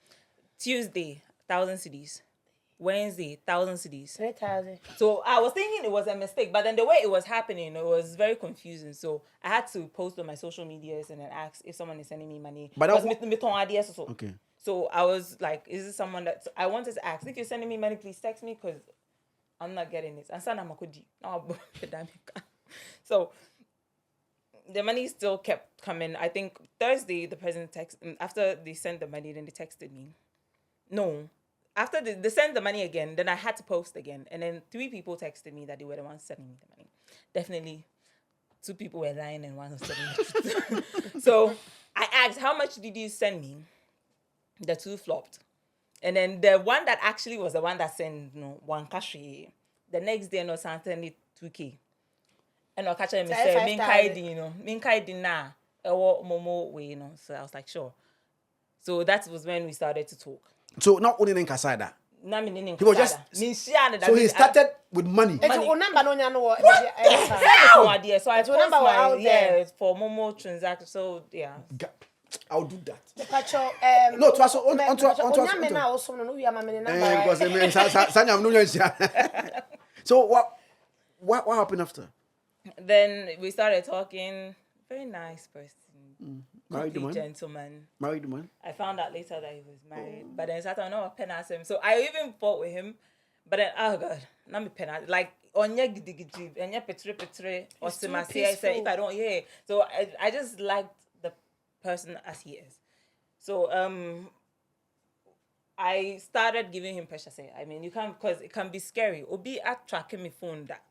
Speaker 1: Tuesday, 1,000 cedis. Wednesday, 1,000 cedis.
Speaker 2: 3,000.
Speaker 1: So I was thinking it was a mistake, but then the way it was happening, it was very confusing. So I had to post on my social medias and then ask if someone is sending me money.
Speaker 3: But
Speaker 1: okay. So I was like, is this someone that I wanted to ask? If you're sending me money, please text me because I'm not getting this. And so the money still kept coming. I think Thursday the president texted after they sent the money, then they texted me. No. After they sent the money again, then I had to post again. And then 3 people texted me that they were the ones sending me the money. Definitely 2 people were lying and 1 was telling the truth. So I asked, how much did you send me? The 2 flopped. And then the one that actually was the one that sent 1 cash, the next day, sent it 2K. And I'll catch him and say, Minkai di na, momo way, So I was like, sure. So that was when we started to talk.
Speaker 3: So not only in Kasada.
Speaker 1: He
Speaker 3: was just- So he started with money.
Speaker 2: It's your number no nyano.
Speaker 1: So I
Speaker 2: Your number
Speaker 1: post
Speaker 2: were out
Speaker 1: my
Speaker 2: there.
Speaker 1: for Momo transaction. So yeah.
Speaker 3: I'll do that.
Speaker 2: Pacho,
Speaker 3: No, to us on
Speaker 2: Onyame
Speaker 3: to
Speaker 2: na also no we am number.
Speaker 3: because they mean Sanya no. So what happened after?
Speaker 1: Then we started talking. Very nice person.
Speaker 3: Married
Speaker 1: Complete
Speaker 3: man.
Speaker 1: gentleman.
Speaker 3: Married man.
Speaker 1: I found out later that he was married. But then Saturday, no pen asked him. So I even fought with him. But then, oh God, not me pen. Like, onye gidigidi, onye petre, or
Speaker 2: It's too
Speaker 1: simasi. I said,
Speaker 2: peaceful.
Speaker 1: if I don't, yeah. So I just liked the person as he is. So I started giving him pressure. Say, I mean, you can't, because it can be scary. Obi at tracking me phone that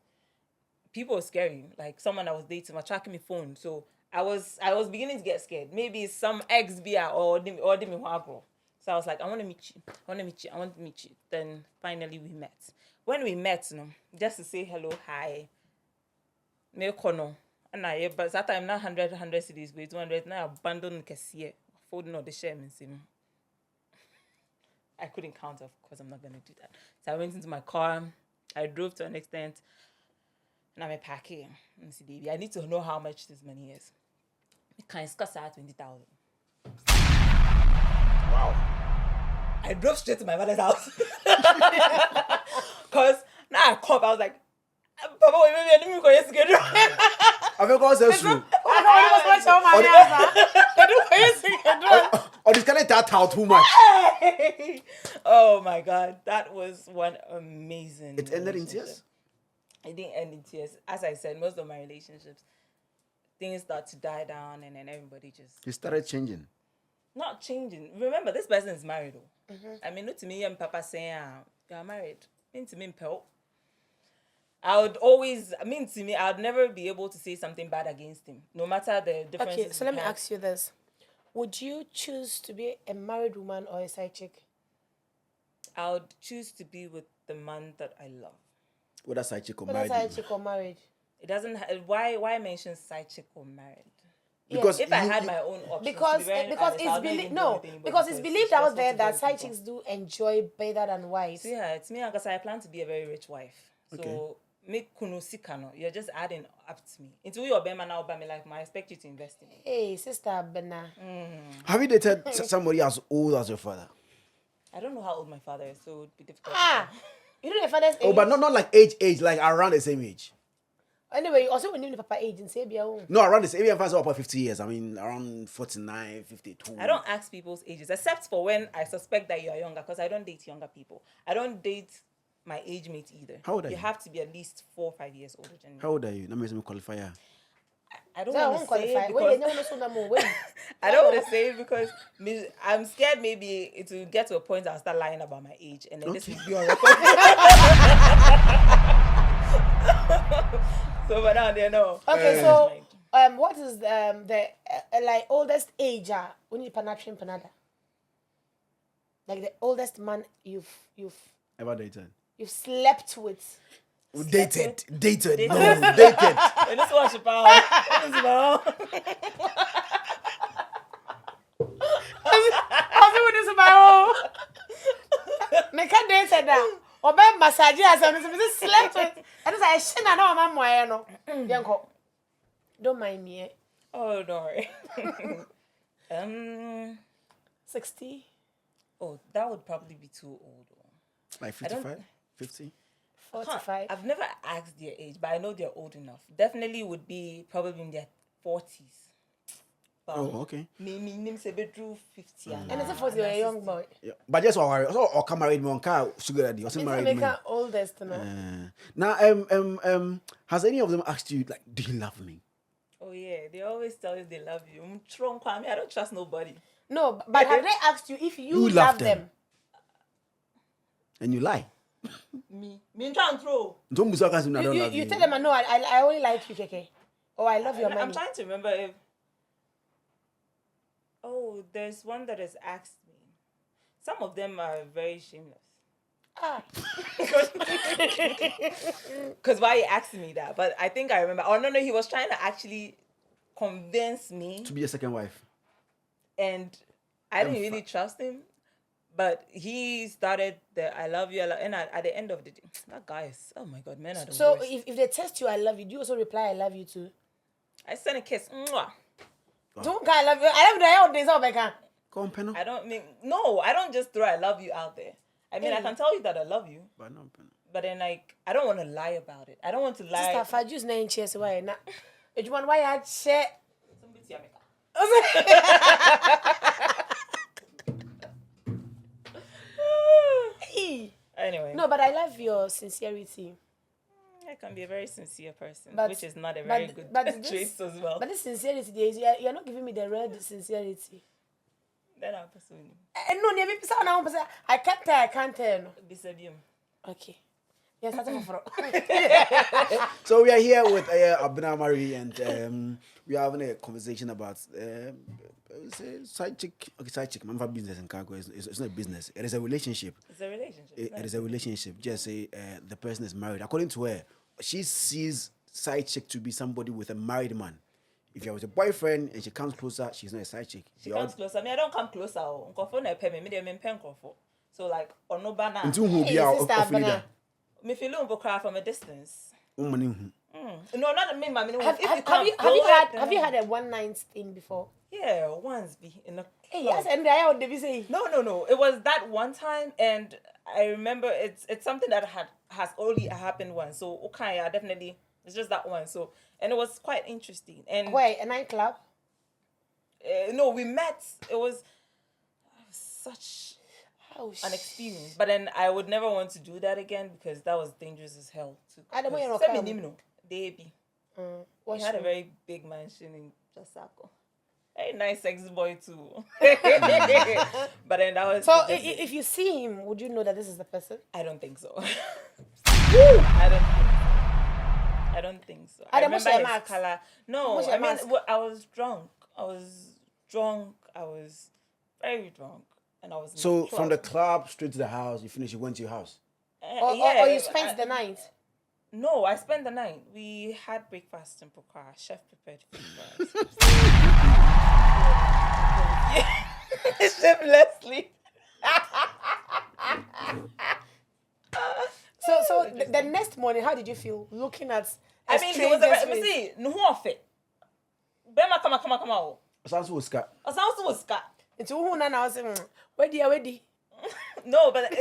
Speaker 1: people are scary. Like someone I was dating was tracking me phone. So I was beginning to get scared. Maybe some ex be or me. So I was like, I want to meet you. Then finally we met. When we met, just to say hello, hi. Me kono. And but that time not 100 cities, but 200 now abandoned kesiye. Folding all the share and sim. I couldn't count, of course I'm not gonna do that. So I went into my car. I drove to an extent. And I'm packing. I need to know how much this money is. Can discuss that 20,000.
Speaker 3: Wow.
Speaker 1: I drove straight to my mother's house. Cause now I called, I was like, Papa, wait, maybe I didn't go yesterday.
Speaker 3: I think also true. Or this kind of that out too much.
Speaker 1: Oh my God, that was one amazing.
Speaker 3: It ended in
Speaker 1: relationship.
Speaker 3: tears.
Speaker 1: It didn't end in tears. As I said, most of my relationships, things start to die down, and then everybody just
Speaker 3: He started changing.
Speaker 1: not changing. Remember, this person is married, though. I mean, not to me and Papa saying, "You're married." To me, Pel. I would never be able to say something bad against him, no matter the differences.
Speaker 2: Okay, so let me ask you this: would you choose to be a married woman or a side chick?
Speaker 1: I would choose to be with the man that I love.
Speaker 3: Whether side chick or
Speaker 2: Whether
Speaker 3: married.
Speaker 2: side chick or married?
Speaker 1: It doesn't. Why mention side chick or married?
Speaker 3: Because
Speaker 1: If I had my own options,
Speaker 2: Because it's believed out there that side chicks do enjoy better than wives.
Speaker 1: So yeah, it's me because I plan to be a very rich wife. So make kunosikano. You're just adding up to me. Until you're bema now, me like I expect you to invest in me.
Speaker 2: Hey, sister Bena.
Speaker 3: Have you dated somebody as old as your father?
Speaker 1: I don't know how old my father is, so it'd be difficult.
Speaker 2: You know your father's age?
Speaker 3: Oh, but not like age, like around the same age.
Speaker 2: Anyway, also when you know papa age and say be your own.
Speaker 3: No, around the same age. If I about 50 years, I mean around 49, 52.
Speaker 1: I don't ask people's ages, except for when I suspect that you are younger, because I don't date younger people. I don't date my age mate either.
Speaker 3: How old are you?
Speaker 1: You have to be at least 4 or 5 years older than me.
Speaker 3: How old are you? Let me see me qualify.
Speaker 1: I don't
Speaker 2: So I
Speaker 1: want
Speaker 2: won't
Speaker 1: to say
Speaker 2: qualify.
Speaker 1: it
Speaker 2: Wait,
Speaker 1: because I don't want to say it because I'm scared maybe it will get to a point I'll start lying about my age, and then this will be on record. So, but now they know.
Speaker 2: Okay, so what is the like oldest age when you panatrin panada? Like the oldest man you've
Speaker 3: Ever dated?
Speaker 2: slept with.
Speaker 3: Dated. No, dated.
Speaker 1: And this one, Chappelle.
Speaker 2: How's it with this about? Make a day said that. Or by massage as I slept with. And it's like shit. I know I'm no. Yanko, don't mind me.
Speaker 1: Oh, don't worry.
Speaker 2: 60.
Speaker 1: Oh, that would probably be too old.
Speaker 3: Like 55, 50.
Speaker 2: 45.
Speaker 1: I've never asked their age, but I know they're old enough. Definitely would be probably in their 40s.
Speaker 3: Oh, okay.
Speaker 1: Me say bedroom 50.
Speaker 2: And it's a 40 a young boy.
Speaker 3: Yeah. But just worry. Or come married me on car sugar daddy. Or some
Speaker 2: It's
Speaker 3: married
Speaker 2: make
Speaker 3: me.
Speaker 2: her oldest, no.
Speaker 3: Now, has any of them asked you like, do you love me?
Speaker 1: Oh yeah, they always tell you they love you. I don't trust nobody.
Speaker 2: No, but have they asked you if you
Speaker 3: love
Speaker 2: love
Speaker 3: them.
Speaker 2: them?
Speaker 3: And you lie.
Speaker 1: Me trying to throw.
Speaker 3: Don't I don't love
Speaker 2: You tell them, no, I only like you, KK. Or I love your money.
Speaker 1: I'm trying to remember if. Oh, there's one that has asked me. Some of them are very shameless. Because why he asked me that? But I think I remember. Oh no, he was trying to actually convince me
Speaker 3: to be a second wife.
Speaker 1: and I didn't really trust him, but he started the I love you, and at the end of the day, that guy is, oh my God, men are the
Speaker 2: So
Speaker 1: worst.
Speaker 2: if they text you, I love you, do you also reply, I love you too?
Speaker 1: I sent a kiss. Mwah.
Speaker 2: Don't I love you. I love you.
Speaker 1: I don't mean, no, I don't just throw I love you out there. I mean, I can tell you that I love you. But then, like, I don't want to lie about it. I don't want to lie.
Speaker 2: Sister, if I just name chess, why not? If you want, why I share?
Speaker 1: Anyway.
Speaker 2: No, but I love your sincerity.
Speaker 1: I can be a very sincere person,
Speaker 2: But-
Speaker 1: which is not a very good trait as well.
Speaker 2: But this sincerity, you're not giving me the real sincerity.
Speaker 1: Then I'll pursue you.
Speaker 2: No, I can't tell. No.
Speaker 1: Bisabium.
Speaker 2: Okay. Yes, that's for
Speaker 3: So we are here with Abna Marie, and we are having a conversation about side chick. Okay, side chick. Man, for business and cargo. It's not a business. It is a relationship.
Speaker 1: It's a relationship.
Speaker 3: It is a relationship. Just say the person is married. According to her, she sees side chick to be somebody with a married man. If you're with a boyfriend and she comes closer, she's not a side chick.
Speaker 1: She comes closer. I mean, I don't come closer. So like, or no banana.
Speaker 3: Until who be our leader.
Speaker 1: Me feel a cry from a distance.
Speaker 3: No,
Speaker 1: not me, man.
Speaker 2: Have you had a one night stand before?
Speaker 1: Yeah, once be in a club.
Speaker 2: Hey, yes, and I would be saying.
Speaker 1: No. It was that one time, and I remember it's something that has only happened once. So okay, yeah, definitely, it's just that one. So, and it was quite interesting. And
Speaker 2: wait, a nightclub?
Speaker 1: No, we met. It was such an experience. But then I would never want to do that again because that was dangerous as hell.
Speaker 2: I don't know.
Speaker 1: We had a very big mansion in Jasako. Very nice ex boy too. But then that was.
Speaker 2: So if you see him, would you know that this is the person?
Speaker 1: I don't think so. I don't think so. I remember his color. No, I mean, I was drunk. I was very drunk, and I was.
Speaker 3: So from the club straight to the house, you finish. You went to your house.
Speaker 2: Or you spent the night.
Speaker 1: No, I spent the night. We had breakfast in Pokra. Chef prepared food for us. Chef Leslie.
Speaker 2: So the next morning, how did you feel looking at?
Speaker 1: I mean, he was a very. See, no one Bema come out.
Speaker 3: Sounds was cat.
Speaker 2: Into who now? I was saying, where?
Speaker 1: No, but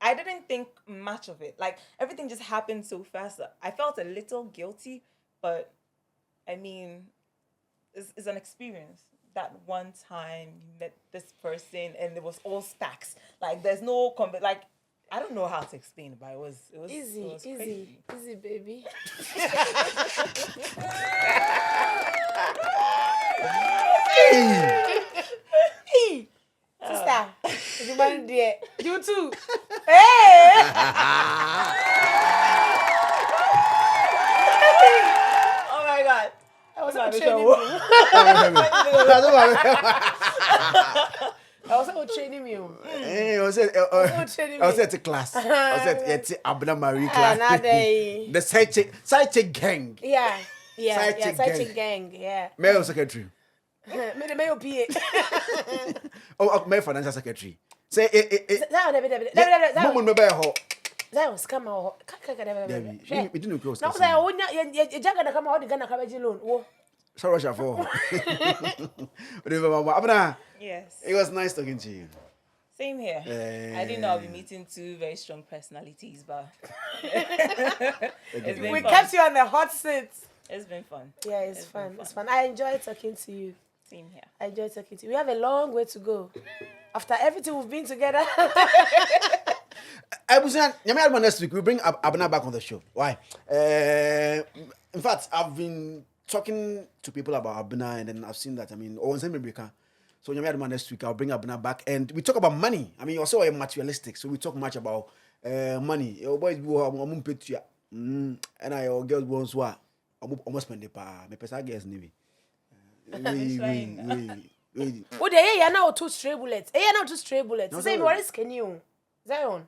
Speaker 1: I didn't think much of it. Like, everything just happened so fast. I felt a little guilty, but I mean, it's an experience. That one time you met this person and it was all stacks. Like, there's no like, I don't know how to explain it, but it was
Speaker 2: easy, baby. Hey, sister, you man there, you too. Hey.
Speaker 1: Oh my God.
Speaker 2: I was training you.
Speaker 3: I was at the class. I was at Abna Marie class. The Sidechick gang.
Speaker 2: Yeah.
Speaker 3: Sidechick
Speaker 2: gang. Yeah.
Speaker 3: Mayor secretary.
Speaker 2: Mayor PA.
Speaker 3: Oh, my financial secretary. Say
Speaker 2: that was come out.
Speaker 3: We didn't close.
Speaker 2: Now say, "Oh, you're gonna come out. You're gonna come loan." Oh,
Speaker 3: sorry, for.
Speaker 1: Yes.
Speaker 3: It was nice talking to you.
Speaker 1: Same here. I didn't know I'll be meeting two very strong personalities, but it's been
Speaker 2: we
Speaker 1: fun.
Speaker 2: kept you on the hot seat.
Speaker 1: It's been fun.
Speaker 2: Yeah, it's fun. It's fun. I enjoy talking to you.
Speaker 1: Same here.
Speaker 2: I enjoy talking to you. We have a long way to go. After everything we've been together.
Speaker 3: I was saying, next week we'll bring Abna back on the show. Why? In fact, I've been talking to people about Abna, and then I've seen that. I mean, so next week I'll bring Abna back, and we talk about money. I mean, also materialistic, so we talk much about money. Your boys will pay to you, and your girls won't swear. Almost spend the power. My person gets navy.
Speaker 2: Wait. Oh, you're now two stray bullets. You're now two stray bullets.
Speaker 3: No,
Speaker 2: say,
Speaker 3: no.
Speaker 2: what is can you? Zion.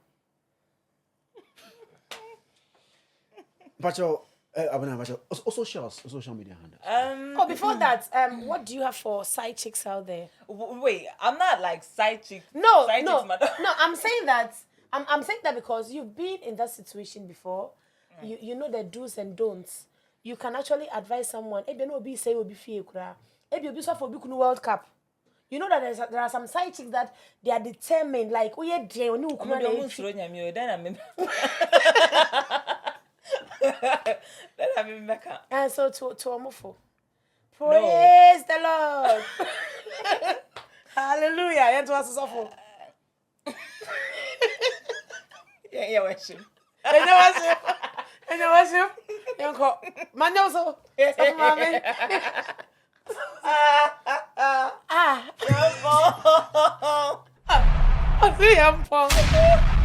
Speaker 3: Pacho, Social media handles.
Speaker 2: Before that, what do you have for side chicks out there?
Speaker 1: Wait, I'm not like side chick.
Speaker 2: No,
Speaker 1: side
Speaker 2: no,
Speaker 1: chicks, madam.
Speaker 2: no. I'm saying that. I'm saying that because you've been in that situation before. You know the do's and don'ts. You can actually advise someone. Maybe no be say will be fear kura. Maybe be so for big World Cup. You know that there are some side chicks that they are determined. Like oh yeah, dear, no and so to Omofo. Praise the Lord. Hallelujah. And to us so
Speaker 1: Yeah, worship.
Speaker 2: And you worship. Yanko. Manyoso. Mami.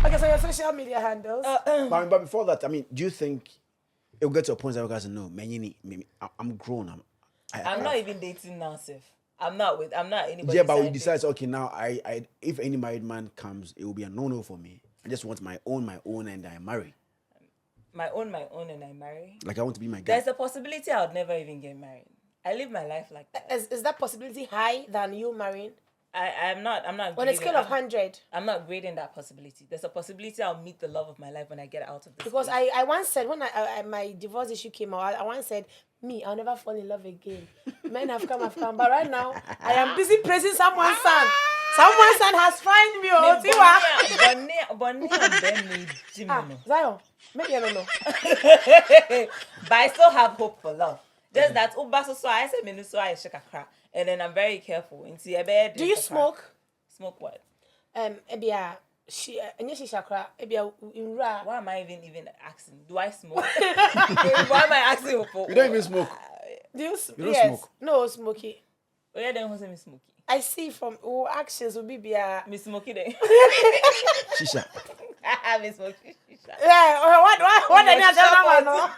Speaker 2: Okay, so your social media handles.
Speaker 3: But before that, I mean, do you think it will get to a point that you guys know, I'm grown.
Speaker 1: I'm not even dating now, Sif. I'm not anybody.
Speaker 3: Yeah, but we decide, okay, now I if any married man comes, it will be a no-no for me. I just want my own, and I marry.
Speaker 1: My own, and I marry.
Speaker 3: Like I want to be my guy.
Speaker 1: There's a possibility I would never even get married. I live my life like that.
Speaker 2: Is that possibility high than you marrying?
Speaker 1: I'm not.
Speaker 2: On a scale of 100.
Speaker 1: I'm not grading that possibility. There's a possibility I'll meet the love of my life when I get out of this.
Speaker 2: Because I once said when my divorce issue came out, I once said, I'll never fall in love again. Men have come. But right now, I am busy praising someone's son. Someone's son has found me. Zion, maybe I don't know.
Speaker 1: But I still have hope for love. Just that, so I said, so I shake a crack. And then I'm very careful.
Speaker 2: Do you smoke?
Speaker 1: Smoke what?
Speaker 2: Why
Speaker 1: am I even asking? Do I smoke? Why am I asking for?
Speaker 3: You don't even smoke.
Speaker 2: Do you?
Speaker 3: You don't smoke?
Speaker 2: No, smoky.
Speaker 1: Oh yeah, then who's me smoky?
Speaker 2: I see from actions will be
Speaker 1: me smoky then.
Speaker 3: Shisha.
Speaker 1: Me smoky shisha.
Speaker 2: Yeah. What? Any other one? No.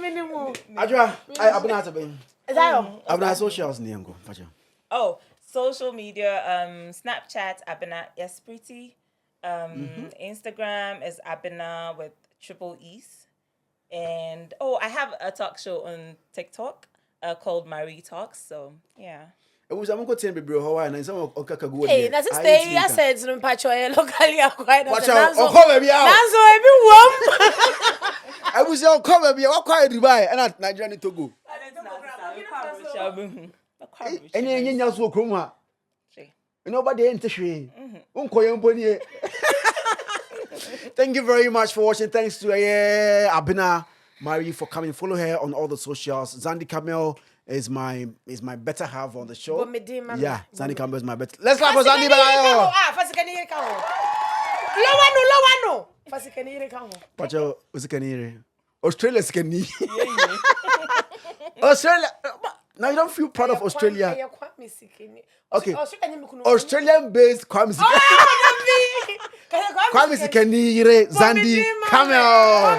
Speaker 2: Minimum.
Speaker 3: Adra, I've been out of it. I've been socials niango.
Speaker 1: Oh, social media, Snapchat, Abena Yes Pretty. Instagram is Abena with triple E's. And I have a talk show on TikTok called Marie Talks. So yeah.
Speaker 3: It was I'm going to be bro and some okaka.
Speaker 2: Hey, that's stay. I said no pacho locally acquired.
Speaker 3: Watch out! Come here, I was on come here. What quiet Dubai and Nigeria to go. Any so kroma. Nobody ain't shwe. Unko Thank you very much for watching. Thanks to Abena Marie for coming. Follow her on all the socials. Zandi Kamel is my better half on the show. Yeah, Zandi Kamel is my better. Let's clap for Zandi.
Speaker 2: Lowano.
Speaker 3: Pacho, usikanire. Australia skani. Australia. Now you don't feel proud of Australia. Okay. Australian-based Kwame Sikanire, Zandi Kamel.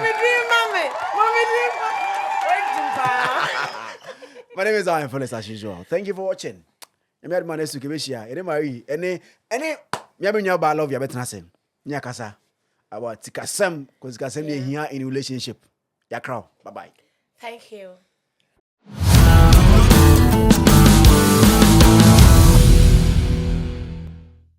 Speaker 3: My name is Zionfelix as usual. Thank you for watching. I'm here to Kibishia. I love you better than Nyakasa. About Tikasem, because Tikasem here in relationship. Bye bye.
Speaker 2: Thank you.